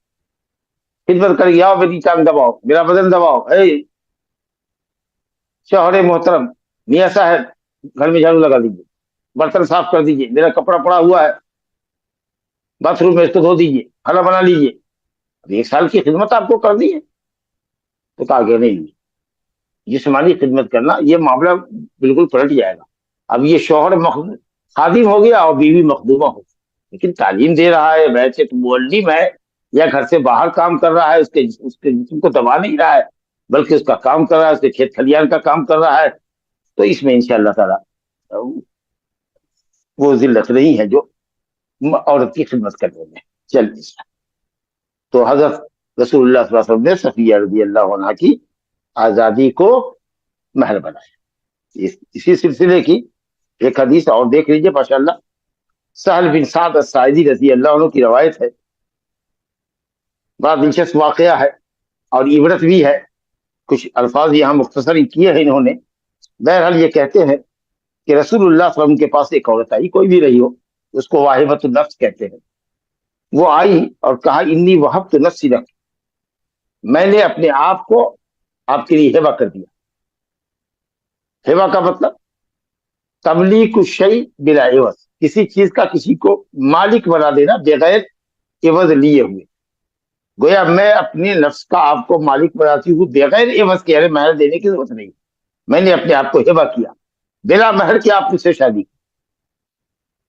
[SPEAKER 3] خدمت کر کے آؤ، میری ٹانگ دباؤ، میرا بدن دباؤ، اے شوہر محترم، میاں صاحب گھر میں جھاڑو لگا دیجیے، برتن صاف کر دیجیے، میرا کپڑا پڑا ہوا ہے باتھ روم میں، اس کو دھو دیجیے، کھانا بنا لیجیے۔ اب 1 سال کی خدمت آپ کو کرنی ہے، تو کہا کہ نہیں، جسمانی خدمت کرنا، یہ معاملہ بالکل پلٹ جائے گا۔ اب یہ شوہر خادم ہو گیا اور بیوی مخدومہ ہو گئی، لیکن تعلیم دے رہا ہے، ویسے تو معلم ہے، یا گھر سے باہر کام کر رہا ہے، اس کے جسم کو دبا نہیں رہا ہے، بلکہ اس کا کام کر رہا ہے، اس کے کھیت کھلیان کا کام کر رہا ہے، تو اس میں انشاءاللہ تعالی وہ ذلت نہیں ہے جو عورت کی خدمت کرنے میں۔ چلیے، تو حضرت رسول اللہ صلی اللہ علیہ وسلم نے صفیہ رضی اللہ عنہ کی آزادی کو مہر بنایا۔ اسی سلسلے کی ایک حدیث اور دیکھ لیجیے ماشاءاللہ، سہل بن سعد الساعدی رضی اللہ عنہ کی روایت ہے، بڑا دلچسپ واقعہ ہے اور عبرت بھی ہے۔ کچھ الفاظ یہاں مختصر کیے ہیں انہوں نے۔ بہرحال یہ کہتے ہیں کہ رسول اللہ صلی اللہ علیہ وسلم کے پاس ایک عورت آئی، کوئی بھی رہی ہو، اس کو واہبۃ النفس کہتے ہیں۔ وہ آئی اور کہا انی وہبت نفسی لک، میں نے اپنے آپ کو آپ کے لیے ہبہ کر دیا۔ ہبہ کا مطلب تملیک الشیء بلا عوض، کسی چیز کا کسی کو مالک بنا دینا بغیر عوض لیے ہوئے۔ گویا میں اپنے نفس کا آپ کو مالک بناتی ہوں بغیر عوض کے، یعنی مہر دینے کی ضرورت نہیں، میں نے اپنے آپ کو ہبہ کیا، بلا مہر کے آپ مجھ سے شادی کی۔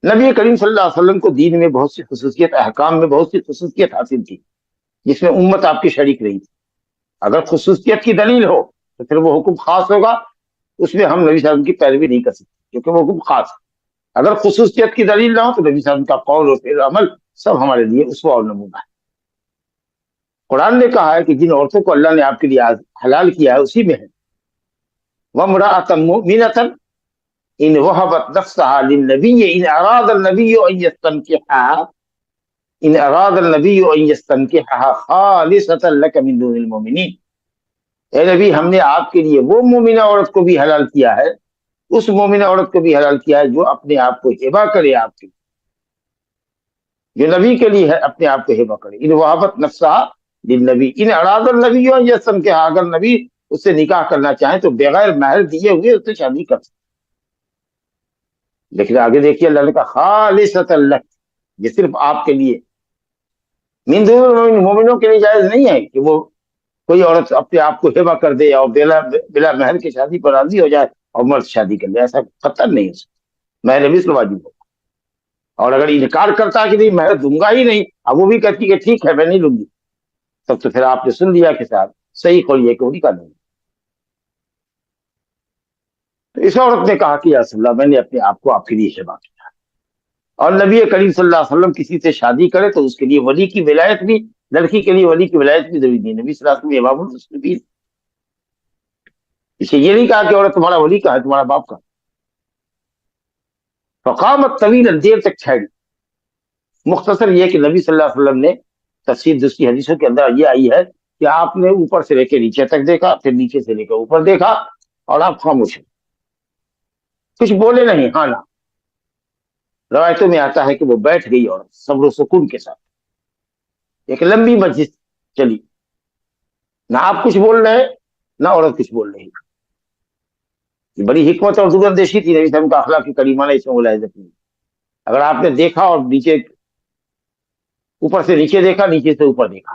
[SPEAKER 3] نبی کریم صلی اللہ علیہ وسلم کو دین میں بہت سی خصوصیت، احکام میں بہت سی خصوصیت حاصل تھی، جس میں امت آپ کی شریک رہی تھی۔ اگر خصوصیت کی دلیل ہو تو پھر وہ حکم خاص ہوگا، اس میں ہم نبی صلی اللہ علیہ وسلم کی پیروی نہیں کر سکتے کیونکہ وہ حکم خاص ہے۔ اگر خصوصیت کی دلیل نہ ہو تو نبی صلی اللہ علیہ وسلم کا قول و فعل عمل سب ہمارے لیے اسوہ اور نمونہ ہے۔ قرآن نے کہا ہے کہ جن عورتوں کو اللہ نے آپ کے لیے حلال کیا ہے اسی میں ہے وَامْرَأَةً مُؤْمِنَةً ان وهبت نفسها للنبی ان اراد النبی ان يستنكحها، ان اراد النبی ان یستنکحها خالصۃ لک من دون المؤمنین، اے نبی ہم نے آپ کے لیے وہ مومنہ عورت کو بھی حلال کیا ہے، اس مومنہ عورت کو بھی حلال کیا ہے جو اپنے آپ کو ہبہ کرے آپ کے، جو نبی کے لیے ہے اپنے آپ کو ہبہ کرے۔ ان وہبت نفسہا للنبی ان اراد النبی ان یستنکحها، اگر نبی اس سے نکاح کرنا چاہیں تو بغیر مہر دیے ہوئے اس سے شادی کر سکتے۔ لیکن آگے دیکھیے اللہ نے کہا خالصۃ لک، یہ صرف آپ کے لیے، من دون المؤمنین، مومنوں کے لیے جائز نہیں ہے کہ وہ کوئی عورت اپنے آپ کو ہبہ کر دے اور بلا مہر کی شادی پر راضی ہو جائے اور مرد شادی کر لے، ایسا قطعاً نہیں ہو سکتا، مہر بھی واجب ہوگا۔ اور اگر انکار کرتا ہے کہ نہیں مہر دوں گا ہی نہیں، اب وہ بھی کہتی کہ ٹھیک ہے میں نہیں لوں گی، تب تو پھر آپ نے سن لیا کہ صاحب صحیح قول یہ کہ وہ نہیں کرنا۔ تو اس عورت نے کہا کہ یا رسول اللہ میں نے اپنے آپ کو آپ کے لیے ہبہ کیا، اور نبی کریم صلی اللہ علیہ وسلم کسی سے شادی کرے تو اس کے لیے ولی کی ولایت بھی، لڑکی کے لیے ولی کی ولایت بھی ضروری نہیں۔ نبی صلی اللہ علیہ وسلم امام المسلمین، اسے یہ نہیں کہا کہ عورت تمہارا ولی کا ہے، تمہارا باپ کا۔ فقامت طویلا، دیر تک ٹھہری۔ مختصر یہ کہ نبی صلی اللہ علیہ وسلم نے، تفسیر دوسری حدیثوں کے اندر یہ آئی ہے کہ آپ نے اوپر سے لے کے نیچے تک دیکھا، پھر نیچے سے لے کے اوپر دیکھا، اور آپ خاموش ہیں، کچھ بولے نہیں، ہاں نہ۔ روایتوں میں آتا ہے کہ وہ بیٹھ گئی اور صبر و سکون کے ساتھ ایک لمبی مجلس چلی، نہ آپ کچھ بول رہے نہ عورت کچھ بول رہی۔ یہ بڑی حکمت اور دوراندیشی تھی نبی صلی اللہ علیہ وسلم کا اخلاقی کریمانہ اس میں ملاحظہ کی۔ اگر آپ نے دیکھا اور نیچے، اوپر سے نیچے دیکھا، نیچے سے اوپر دیکھا،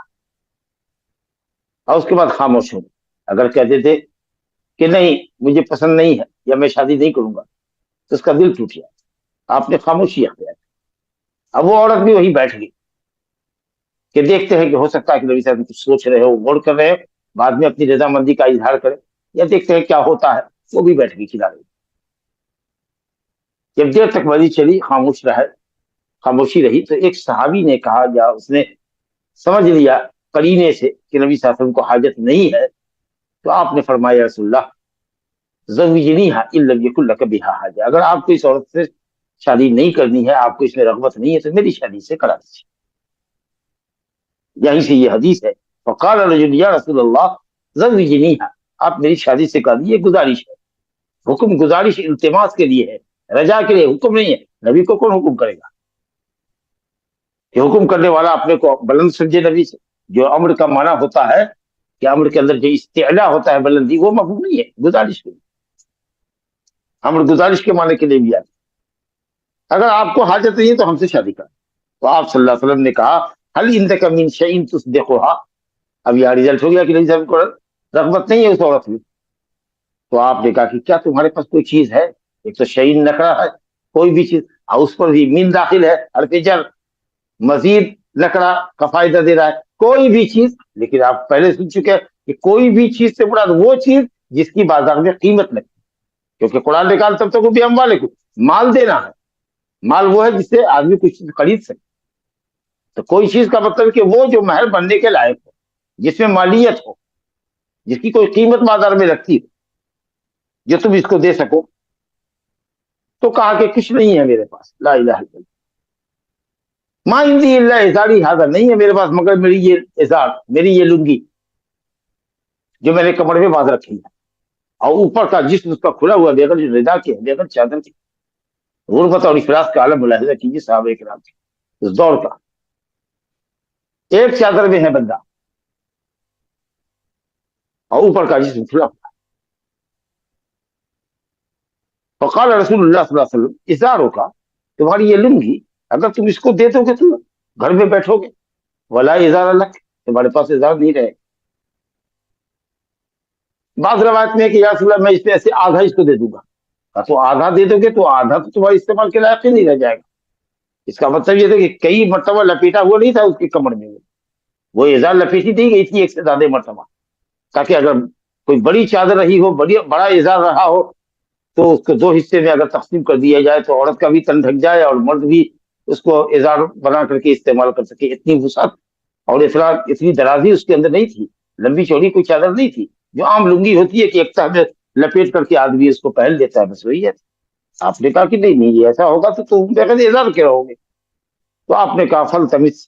[SPEAKER 3] اور اس کے بعد خاموش ہوں، اگر کہتے تھے کہ نہیں مجھے پسند نہیں ہے یا میں شادی نہیں کروں گا تو اس کا دل ٹوٹ جائے، آپ نے خاموشی اختیار کی۔ اب وہ عورت بھی وہی بیٹھ گئی کہ دیکھتے ہیں کہ ہو سکتا ہے کہ نبی صاحب کچھ سوچ رہے ہو، غور کر رہے ہو، بعد میں اپنی رضامندی کا اظہار کرے، یا دیکھتے ہیں کیا ہوتا ہے۔ وہ بھی بیٹھ گئی کنارے۔ جب دیر تک مجلس چلی، خاموشی رہی، تو ایک صحابی نے کہا، یا اس نے سمجھ لیا قرینے سے کہ نبی صلی اللہ علیہ وسلم کو حاجت نہیں ہے، تو آپ نے فرمایا یا رسول اللہ زوجنیھا ان لم یکن لک بہا حاجہ، اگر آپ کو اس عورت سے شادی نہیں کرنی ہے، آپ کو اس میں رغبت نہیں ہے، تو میری شادی سے کرا دیجیے۔ یہیں سے یہ حدیث ہے، فقال رجل یا رسول اللہ زوجنیھا، آپ میری شادی سے کر دیجیے، گزارش ہے۔ حکم گزارش التماس کے لیے ہے، رجا کے لیے حکم نہیں ہے۔ نبی کو کون حکم کرے گا؟ کہ حکم کرنے والا اپنے کو بلند سمجھے نبی سے؟ جو امر کا معنی ہوتا ہے کہ امر کے اندر جو استعلا ہوتا ہے بلندی، وہ مفہوم نہیں ہے گزارش کے لیے۔ امر گزارش کے معنی کے لیے بھی آتا ہے۔ اگر آپ کو حاجت نہیں ہے تو ہم سے شادی کریں۔ تو آپ صلی اللہ علیہ وسلم نے کہا هل عندك من شيء تصدقها، اب یہ رزلٹ ہو گیا کہ نہیں کو رغبت نہیں ہے اس عورت میں۔ تو آپ نے کہا کہ کیا تمہارے پاس کوئی چیز ہے؟ ایک تو شعین نکرا ہے، کوئی بھی چیز، اور اس پر بھی من داخل ہے، حرف جر، مزید نکرا کا فائدہ دے رہا ہے، کوئی بھی چیز۔ لیکن آپ پہلے سن چکے کہ کوئی بھی چیز سے مراد وہ چیز جس کی بازار میں قیمت لگتی، کیونکہ قرآن نے کہا تب تک بھی اموالکم، مال دینا ہے۔ مال وہ ہے جس سے آدمی کچھ چیز خرید سکے۔ تو کوئی چیز کا مطلب کہ وہ جو مہر بننے کے لائق ہو، جس میں مالیت ہو، جس کی کوئی قیمت بازار میں لگتی ہو، جو تم اس کو دے سکو۔ تو کہا کہ کچھ نہیں ہے میرے پاس، لا الہ الا اللہ، ما عندی الا ازاری ھذا، نہیں ہے میرے پاس مگر میری یہ ازار، میری یہ لنگی جو میں نے کمر میں باندھ رکھی ہے، اور اوپر کا جسم اس کا کھلا ہوا، بغیر ردا کے، بغیر چادر کے۔ غربت اور افلاس کا عالم ملاحظہ کیجیے صحابہ کرام کے اس دور کا۔ ایک چادر میں ہے بندہ اور اوپر کا جسم کھلا ہوا۔ فقال رسول اللہ صلی اللہ علیہ وسلم ازاروں کا، تمہاری یہ لنگی اگر تم اس کو دے دو گے تو گھر میں بیٹھو گے، ولا ازار لک، تمہارے پاس ازار نہیں رہے۔ بعض روایت میں ہے کہ یا رسول اللہ میں اس پہ ایسے آدھا اس کو دے دوں گا، تو آدھا دے دو گے تو آدھا تو تمہارے استعمال کے لائق ہی نہیں رہ جائے گا۔ اس کا مطلب یہ تھا کہ کئی مرتبہ لپیٹا ہوا نہیں تھا اس کی کمر میں، وہ ازار لپیٹی دی گئی تھی ایک سے زیادہ مرتبہ، تاکہ اگر کوئی بڑی چادر رہی ہو، بڑا ازار رہا ہو، تو اس کو دو حصے میں اگر تقسیم کر دیا جائے تو عورت کا بھی تن ڈھک جائے اور مرد بھی اس کو ازار بنا کر کے استعمال کر سکے۔ اتنی وسعت اور اتنی درازی اس کے اندر نہیں تھی، لمبی چوڑی کوئی چادر نہیں تھی جو عام لنگی ہوتی ہے کہ ایک تہ میں لپیٹ کر کے آدمی اس کو پہن لیتا ہے، بس وہی ہے۔ آپ نے کہا کہ نہیں یہ ایسا ہوگا تو تم بغیر ازار کے رہو گے۔ تو آپ نے کہا فل تمس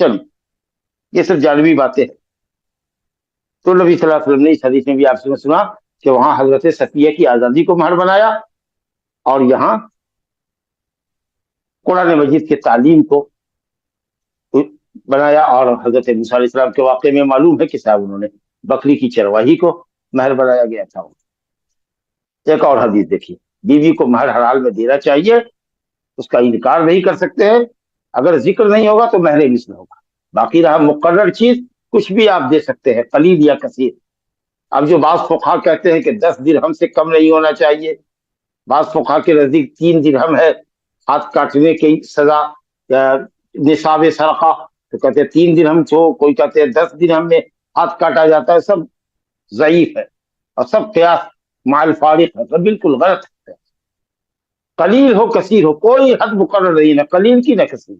[SPEAKER 3] چلیے یہ سب جانبی باتیں ہیں. تو نبی صلی اللہ علیہ وسلم نے اس حدیث میں بھی آپ سے سنا کہ وہاں حضرت صفیہ کی آزادی کو مہر بنایا اور یہاں قرآن مجید کے تعلیم کو بنایا. اور حضرت موسیٰ علیہ السلام کے واقعے میں معلوم ہے کہ صاحب انہوں نے بکری کی چرواہی کو مہر بنایا گیا تھا. ایک اور حدیث دیکھیے, بیوی کو مہر ہر حال میں دینا چاہیے, اس کا انکار نہیں کر سکتے ہیں. اگر ذکر نہیں ہوگا تو مہر مثل ہوگا. باقی رہا مقرر چیز, کچھ بھی آپ دے سکتے ہیں, قلیل یا کثیر. اب جو بعض فقہا کہتے ہیں کہ 10 درہم سے کم نہیں ہونا چاہیے, بعض فقہا کے نزدیک 3 درہم ہے ہاتھ کاٹنے کی سزا نصاب سرقہ, تو کہتے ہیں 3 درہم چھو, کوئی کہتے ہیں 10 درہم میں ہاتھ کاٹا جاتا ہے. سب ضعیف ہے اور سب قیاس مع الفارق ہے, تو بالکل غلط ہے. قلیل ہو کثیر ہو, کوئی حد مقرر نہیں, نہ قلیل کی نہ کثیر.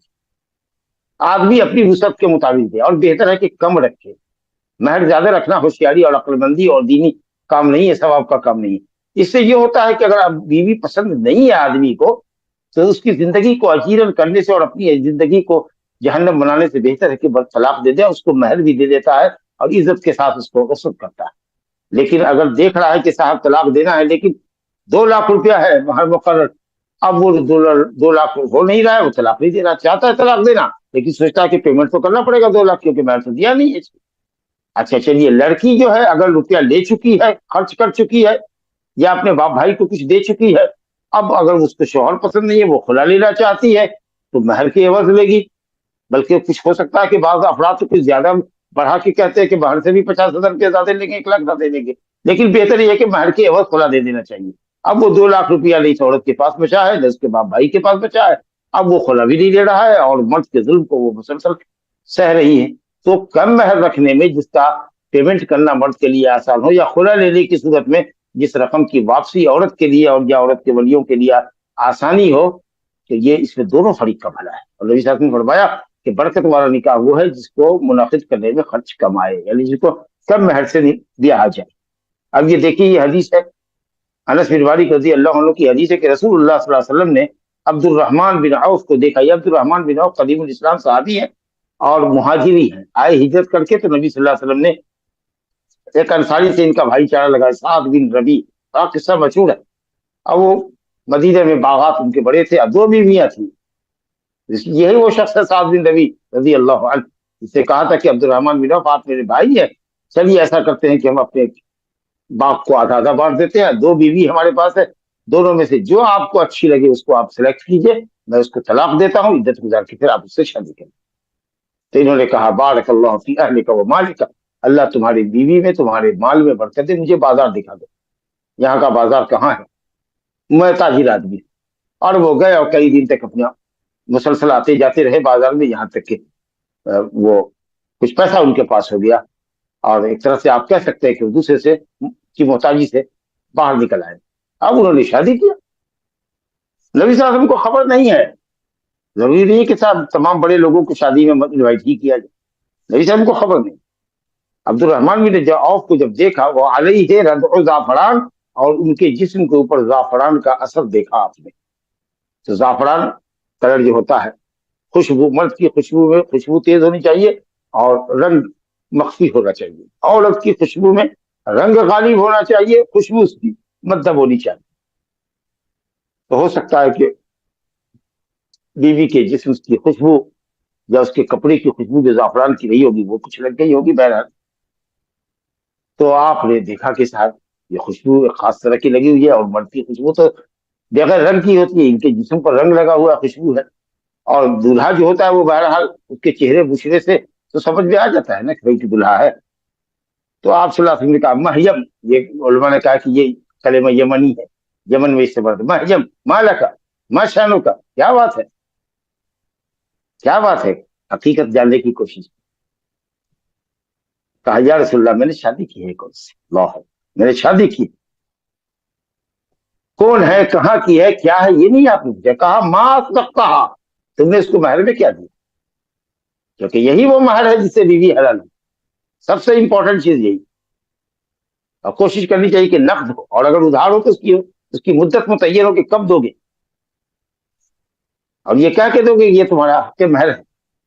[SPEAKER 3] آدمی اپنی وسعت کے مطابق دے, اور بہتر ہے کہ کم رکھے. مہر زیادہ رکھنا ہوشیاری اور عقل مندی اور دینی کام نہیں ہے, ثواب کا کام نہیں ہے. اس سے یہ ہوتا ہے کہ اگر بیوی پسند نہیں ہے آدمی کو, تو اس کی زندگی کو اجیرن کرنے سے اور اپنی زندگی کو جہنم بنانے سے بہتر ہے کہ طلاق دے دے. اس کو مہر بھی دے دیتا ہے اور عزت کے ساتھ اس کو رخصت کرتا ہے. لیکن اگر دیکھ رہا ہے کہ صاحب طلاق دینا ہے لیکن 2 لاکھ روپیہ ہے مہر مقرر, اب وہ 2 لاکھ ہو نہیں رہا ہے, وہ طلاق نہیں دینا چاہتا ہے, طلاق دینا, لیکن سوچتا ہے کہ پیمنٹ تو کرنا پڑے گا 2 لاکھ, کیونکہ مہر تو دیا نہیں ہے. اچھا چلیے, لڑکی جو ہے اگر روپیہ لے چکی ہے, خرچ کر چکی ہے, یا اپنے باپ بھائی کو کچھ دے چکی ہے, اب اگر اس کو شوہر پسند نہیں ہے, وہ خلا لینا چاہتی ہے, تو مہر کے عوض لے گی. بلکہ کچھ ہو سکتا ہے کہ بعض افراد تو کچھ زیادہ بڑھا کے کہتے ہیں کہ باہر سے بھی 50,000 روپیہ زیادہ لیں گے, 1 لاکھ زیادہ لیں گے, لیکن بہتر یہ ہے کہ مہر کے عوض خلا دے دینا چاہیے. اب وہ 2 لاکھ روپیہ نہیں عورت کے پاس بچا ہے, نہ اس کے باپ بھائی کے پاس بچا ہے, اب وہ خلا بھی نہیں لے رہا ہے, اور مرد کے ظلم کو وہ مسلسل سہ رہی ہے. تو کم مہر رکھنے میں جس کا پیمنٹ کرنا مرد کے لیے آسان ہو, یا خلا لینے کی صورت میں جس رقم کی واپسی عورت کے لیے اور یا عورت کے ولیوں کے لیے آسانی ہو, کہ یہ اس میں دونوں فریق کا بھلا ہے. اور نبی صلی اللہ علیہ وسلم نے فرمایا کہ برکت والا نکاح وہ ہے جس کو منعقد کرنے میں خرچ کم آئے, یعنی جس کو کم مہر سے دیا آ جائے. اب یہ دیکھیے, یہ حدیث ہے انس بن مالک رضی اللہ عنہ کی حدیث ہے کہ رسول اللہ صلی اللہ علیہ وسلم نے عبد الرحمن بن عوف کو دیکھا. یہ عبد الرحمن بن عوف قدیم الاسلام صحابی ہیں اور مہاجری ہیں, آئے ہجرت کر کے. تو نبی صلی اللہ علیہ وسلم نے ایک انصاری سے ان کا بھائی چارہ لگا, سعد بن ربی, قصہ مشہور ہے. اب وہ مدینہ میں باغات ان کے بڑے تھے, اب 2 بیویاں تھیں. یہی وہ شخص ہے سعد بن ربی رضی اللہ عنہ, جس سے کہا تھا کہ عبد الرحمن بن عوف آپ میرے بھائی ہیں, چلیے ایسا کرتے ہیں کہ ہم اپنے باغ کو آدھا آدھا بانٹ دیتے ہیں, 2 بیوی ہمارے پاس ہے, دونوں میں سے جو آپ کو اچھی لگے اس کو آپ سلیکٹ کیجئے, میں اس کو طلاق دیتا ہوں, عدت گزار کے پھر آپ اس سے شادی کریں. تو انہوں نے کہا بارک اللہ فی اہلک و مالک, اللہ تمہاری بیوی میں تمہارے مال میں برکت دے, مجھے بازار دکھا دو, یہاں کا بازار کہاں ہے, میں تاجر آدمی. اور وہ گئے اور کئی دن تک اپنا مسلسل آتے جاتے رہے بازار میں, یہاں تک کہ وہ کچھ پیسہ ان کے پاس ہو گیا, اور ایک طرح سے آپ کہہ سکتے ہیں کہ دوسرے سے کی محتاجی سے باہر نکل آئے. اب انہوں نے شادی کیا. نبی صلی اللہ علیہ وسلم کو خبر نہیں ہے, ضروری نہیں کہ صاحب تمام بڑے لوگوں کو شادی میں انوائٹ ہی کیا جائے, نبی صلی اللہ علیہ وسلم کو خبر نہیں. عبد الرحمن بن عوف کو جب دیکھا, وہ علیہ ردع زعفران, اور ان کے جسم کے اوپر زعفران کا اثر دیکھا آپ نے. تو زعفران کلر جو ہوتا ہے, خوشبو, مرد کی خوشبو میں خوشبو تیز ہونی چاہیے اور رنگ مخفی ہونا چاہیے. عورت کی خوشبو میں رنگ غالب ہونا چاہیے, خوشبو اس کی مدھم ہونی چاہیے. تو ہو سکتا ہے کہ بیوی کے جسم کی خوشبو یا اس کے کپڑے کی خوشبو جو زعفران کی رہی ہوگی وہ کچھ لگ گئی ہوگی بہرحال. تو آپ نے دیکھا کہ صاحب یہ خوشبو ایک خاص طرح کی لگی ہوئی ہے, اور مرد کی خوشبو تو بغیر رنگ کی ہوتی ہے, ان کے جسم پر رنگ لگا ہوا خوشبو ہے. اور دولہا جو ہوتا ہے وہ بہرحال اس کے چہرے بشرے سے تو سمجھ میں آ جاتا ہے نا کہ بھائی دولہا ہے. تو آپ صلی اللہ علیہ وسلم نے کہا مہیم, یہ علماء نے کہا کہ یہ کلمہ یمنی ہے, یمن میں استعمال, مہیم مالا کا ما شانو کا, کیا بات ہے, کیا بات ہے, حقیقت جاننے کی کوشش. کہا یا رسول اللہ میں نے شادی کی ہے, کون سے, اللہ ہے میں نے شادی کی, کون ہے, کہاں کی ہے, کیا ہے, یہ نہیں آپ نے مجھے کہا. ما کہا تم نے اس کو مہر میں کیا دیا, کیونکہ یہی وہ مہر ہے جس سے بیوی حلال ہے. سب سے امپورٹنٹ چیز یہی, اور کوشش کرنی چاہیے کہ نقد ہو, اور اگر ادھار ہو تو اس کی مدت متعین ہو کہ کب دو گے, اور یہ کہہ کے دو گے یہ تمہارا حق مہر ہے,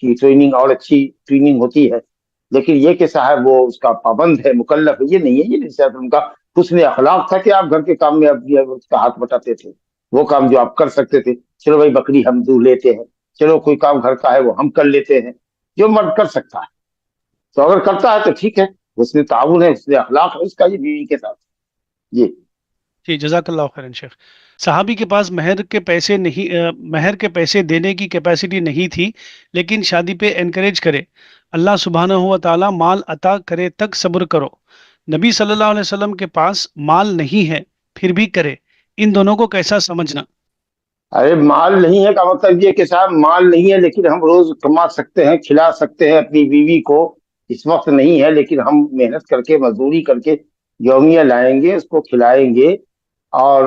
[SPEAKER 3] کی ٹریننگ اور اچھی ٹریننگ ہوتی ہے، لیکن یہ کہ صاحب وہ اس کا پابند ہے، مکلف ہے، یہ نہیں ہے. یہ نبی صلی اللہ علیہ وسلم کا حسن اخلاق تھا کہ آپ گھر کے کام میں اپنی اس کا ہاتھ بٹاتے تھے. وہ کام جو آپ کر سکتے تھے، چلو بھائی بکری ہم دودھ لیتے ہیں، چلو کوئی کام گھر کا ہے وہ ہم کر لیتے ہیں، جو مرد کر سکتا ہے. تو اگر کرتا ہے تو ٹھیک ہے، اس میں تعاون ہے، اس میں اخلاق ہے اس کا یہ بیوی کے ساتھ. جی
[SPEAKER 4] جی جزاک اللہ خیرن شیخ. صحابی کے پاس مہر کے پیسے دینے کی کیپیسٹی نہیں تھی، لیکن شادی پہ انکریج کرے. اللہ سبحانہ و تعالی مال عطا کرے تک صبر کرو. نبی صلی اللہ علیہ وسلم کے پاس مال نہیں ہے پھر بھی کرے. ان دونوں کو کیسا سمجھنا؟
[SPEAKER 3] ارے مال نہیں ہے کا مطلب یہ کہ صاحب مال نہیں ہے لیکن ہم روز کما سکتے ہیں، کھلا سکتے ہیں اپنی بیوی کو. اس وقت نہیں ہے لیکن ہم محنت کر کے مزدوری کر کے یومیہ لائیں گے، اس کو کھلائیں گے، اور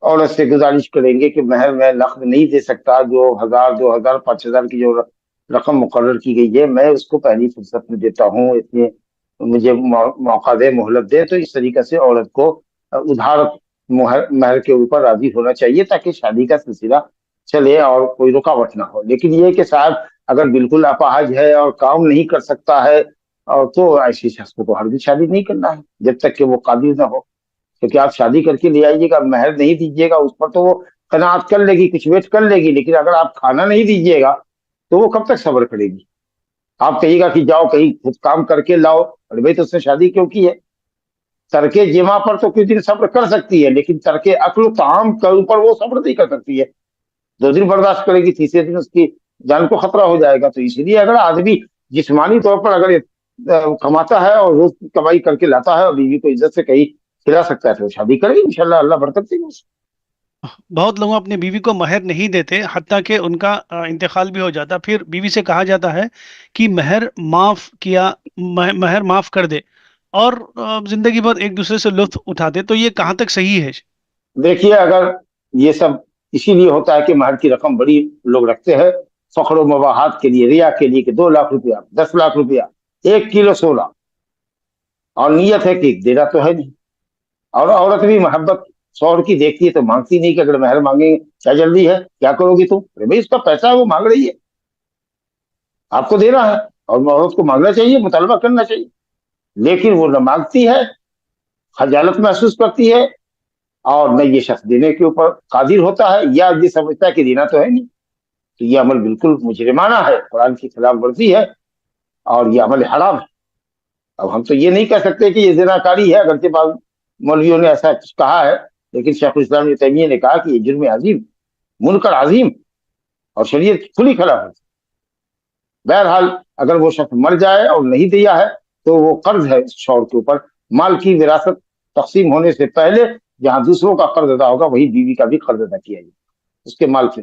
[SPEAKER 3] عورت سے گزارش کریں گے کہ مہر میں نقد نہیں دے سکتا، جو 1000 2000 5000 کی جو رقم مقرر کی گئی ہے میں اس کو پہلی فرصت میں دیتا ہوں، اس لیے مجھے موقع دے، مہلت دے. تو اس طریقے سے عورت کو ادھار مہر کے اوپر راضی ہونا چاہیے تاکہ شادی کا سلسلہ چلے اور کوئی رکاوٹ نہ ہو. لیکن یہ کہ صاحب اگر بالکل اپاہج ہے اور کام نہیں کر سکتا ہے، اور تو ایسی شخص کو تو ہرگز شادی نہیں کرنا ہے جب تک کہ وہ قادر نہ ہو. کیونکہ آپ شادی کر کے لے آئیے گا، مہر نہیں دیجیے گا اس پر، تو وہ قناعت کر لے گی، کچھ ویٹ کر لے گی، لیکن اگر آپ کھانا نہیں دیجیے گا تو وہ کب تک صبر کرے گی؟ آپ کہیے گا کہ جاؤ کہیں خود کام کر کے لاؤ، ارے بھائی تو اس نے شادی کیوں کی ہے؟ ترک جمع پر تو کچھ دن صبر کر سکتی ہے، لیکن ترک عقل و طعام کے اوپر وہ صبر نہیں کر سکتی ہے. 2 دن برداشت کرے گی، تیسرے دن اس کی جان کو خطرہ ہو جائے گا. تو اس لیے اگر آدمی جسمانی طور پر اگر کماتا ہے اور روز کی کمائی کر کے لاتا ہے اور بیوی کو عزت سے کہیں کھلا سکتا ہے تو شادی کرے گی انشاءاللہ، اللہ برکت دے گا.
[SPEAKER 4] بہت لوگ اپنی بیوی کو مہر نہیں دیتے حتیٰ کہ ان کا انتقال بھی ہو جاتا، پھر بیوی سے کہا جاتا ہے کہ مہر معاف کر دے، اور زندگی بھر ایک دوسرے سے لطف اٹھاتے. تو یہ کہاں تک صحیح ہے؟
[SPEAKER 3] دیکھیے اگر یہ سب اسی لیے ہوتا ہے کہ مہر کی رقم بڑی لوگ رکھتے ہیں فخر و مباحات کے لیے، ریا کے لیے، کہ 2 لاکھ روپیہ 10 لاکھ روپیہ 1 کلو سونا، اور نیت ہے کہ دینا تو ہے نہیں. اور عورت بھی محبت شوہر کی دیکھتی ہے تو مانگتی نہیں کہ اگر مہر مانگیں کیا جلدی ہے، کیا کرو گی تم؟ ارے بھائی اس کا پیسہ ہے، وہ مانگ رہی ہے، آپ کو دینا ہے، اور عورت کو مانگنا چاہیے، مطالبہ کرنا چاہیے. لیکن وہ نہ مانگتی ہے، خجالت محسوس کرتی ہے، اور نہ یہ شخص دینے کے اوپر قادر ہوتا ہے، یا یہ سمجھتا ہے کہ دینا تو ہے نہیں. تو یہ عمل بالکل مجرمانہ ہے، قرآن کی خلاف ورزی ہے، اور یہ عمل حرام ہے. اب ہم تو یہ نہیں کہہ سکتے کہ یہ زناکاری ہے، اگرچہ بعض مولویوں نے ایسا کچھ کہا ہے، لیکن شیخ الاسلام ابن تیمیہ نے کہا کہ یہ جرم عظیم، منکر عظیم، اور شریعت کی کھلی خلاف ہے. بہرحال اگر وہ شخص مر جائے اور نہیں دیا ہے تو وہ قرض ہے اس شوہر کے اوپر. مال کی وراثت تقسیم ہونے سے پہلے جہاں دوسروں کا قرض ادا ہوگا وہی بیوی کا بھی قرض ادا کیا جائے اس کے مال سے.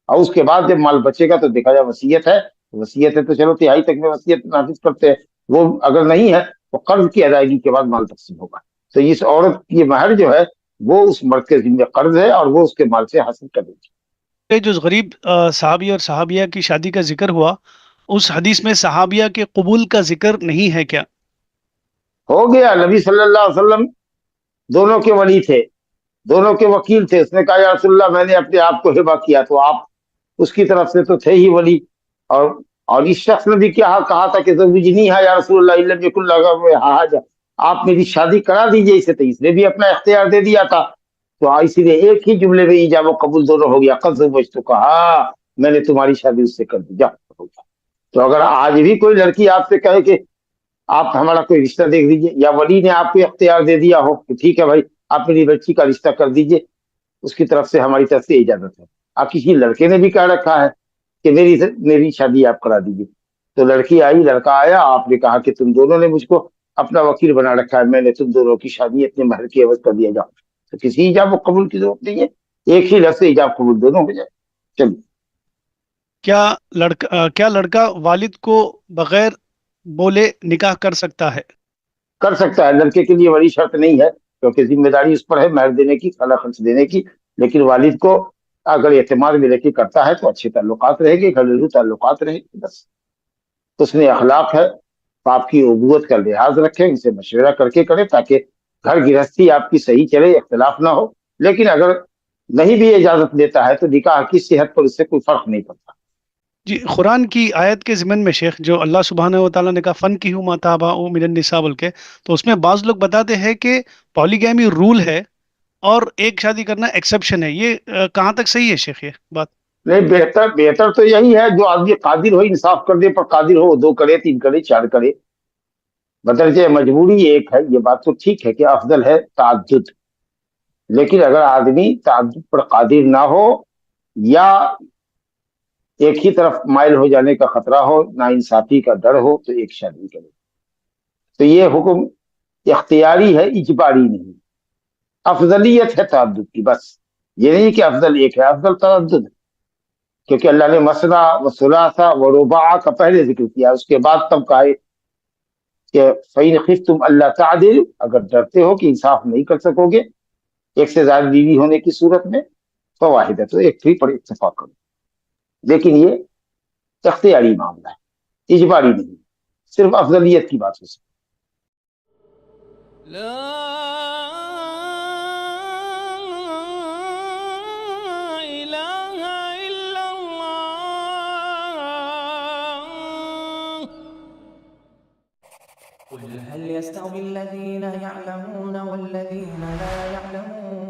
[SPEAKER 3] اور اس کے بعد جب مال بچے گا تو دیکھا جائے وصیت ہے تو چلو 1/3 تک میں وصیت نافذ کرتے ہیں، وہ اگر نہیں ہے تو قرض کی ادائیگی کے بعد مال تقسیم ہوگا. تو اس عورت کی مہر جو ہے وہ اس مرد کے ذمہ قرض ہے اور وہ اس کے مال سے حاصل کر دے گی.
[SPEAKER 4] جو غریب صحابی اور صحابیہ کی شادی کا ذکر ہوا، اس حدیث میں صحابیہ کے قبول کا ذکر نہیں ہے کیا؟
[SPEAKER 3] ہو گیا. نبی صلی اللہ علیہ وسلم دونوں کے ولی تھے، دونوں کے وکیل تھے. اس نے کہا یا رسول اللہ میں نے اپنے آپ کو ہبہ کیا، تو آپ اس کی طرف سے تو تھے ہی ولی. اور اس شخص نے بھی کیا کہا تھا کہ زوجنی ہے یا رسول اللہ الا بکل حاجہ، آپ میری شادی کرا دیجئے اسے. تو اس نے بھی اپنا اختیار دے دیا تھا. تو اسی لیے ایک ہی جملے میں ایجاب و قبول دونوں ہو گیا. قد زوجتک، تو کہا میں نے تمہاری شادی اس سے کر دی، جا. تو اگر آج بھی کوئی لڑکی آپ سے کہے کہ آپ ہمارا کوئی رشتہ دیکھ دیجئے، یا ولی نے آپ کو اختیار دے دیا ہو کہ ٹھیک ہے بھائی آپ میری بچی کا رشتہ کر دیجئے، اس کی طرف سے ہماری طرف سے اجازت ہے. آپ کسی لڑکے نے بھی کہہ رکھا ہے کہ میری شادی آپ کرا دیجئے، تو لڑکی آئی، لڑکا آیا، آپ نے کہا کہ تم دونوں نے مجھ کو اپنا وکیل بنا رکھا ہے، میں نے تم دونوں کی شادی اپنے مہر کی عوض کر دیا. جاؤ. تو کسی ایجاب و قبول کی ضرورت نہیں ہے، ایک ہی لفظ سے ایجاب قبول دونوں ہو جائے. چلیے.
[SPEAKER 4] کیا لڑکا والد کو بغیر بولے نکاح کر سکتا ہے؟
[SPEAKER 3] کر سکتا ہے. لڑکے کے لیے بڑی شرط نہیں ہے کیونکہ ذمہ داری اس پر ہے مہر دینے کی، خلا خرچ دینے کی. لیکن والد کو اگر اعتماد میں رہ کے کرتا ہے تو اچھے تعلقات رہے گی، گھریلو تعلقات رہے گی. بس اس میں اخلاق ہے، آپ کی ابوت کا لحاظ رکھیں، اسے مشورہ کر کے کریں تاکہ گھر گرہستی آپ کی صحیح چلے، اختلاف نہ ہو. لیکن اگر نہیں بھی اجازت دیتا ہے تو نکاح کی صحت پر اس سے کوئی فرق نہیں پڑتا.
[SPEAKER 4] جی، قرآن کی آیت کے ضمن میں شیخ جو اللہ سبحانہ و تعالیٰ نے کہا فن کی ہوں ماتابا او من النساء بول کے، تو اس میں بعض لوگ بتاتے ہیں کہ پالیگیمی رول ہے اور ایک شادی کرنا ایکسیپشن ہے. یہ کہاں تک صحیح ہے شیخ یہ بات؟
[SPEAKER 3] نہیں، بہتر تو یہی ہے جو آدمی قادر ہو انصاف کرنے پر قادر ہو، 2 کرے 3 کرے 4 کرے، بدرجہ مجبوری ایک ہے. یہ بات تو ٹھیک ہے کہ افضل ہے تعدد، لیکن اگر آدمی تعدد پر قادر نہ ہو یا ایک ہی طرف مائل ہو جانے کا خطرہ ہو، نا انصافی کا ڈر ہو، تو ایک شادی کرے. تو یہ حکم اختیاری ہے، اجباری نہیں. افضلیت ہے تعدد کی، بس یہ نہیں کہ افضل ایک ہے، افضل تعدد ہے. کیونکہ اللہ نے مسنا و ثلاثہ و رباع کا پہلے ذکر کیا، اس کے بعد تب کہا کہ فَإِنْ خِفْتُمْ أَلَّا تَعْدِلُوا، اگر ڈرتے ہو کہ انصاف نہیں کر سکو گے ایک سے زیادہ بیوی ہونے کی صورت میں، فواحدہ، تو ایک ہی پر اتفاق کرو. لیکن یہ اختیاری معاملہ ہے، اجباری نہیں، صرف افضلیت کی بات ہو سکتی.
[SPEAKER 2] لا إله إلا الله.
[SPEAKER 1] قل هل يستوي الذين يعلمون والذين لا يعلمون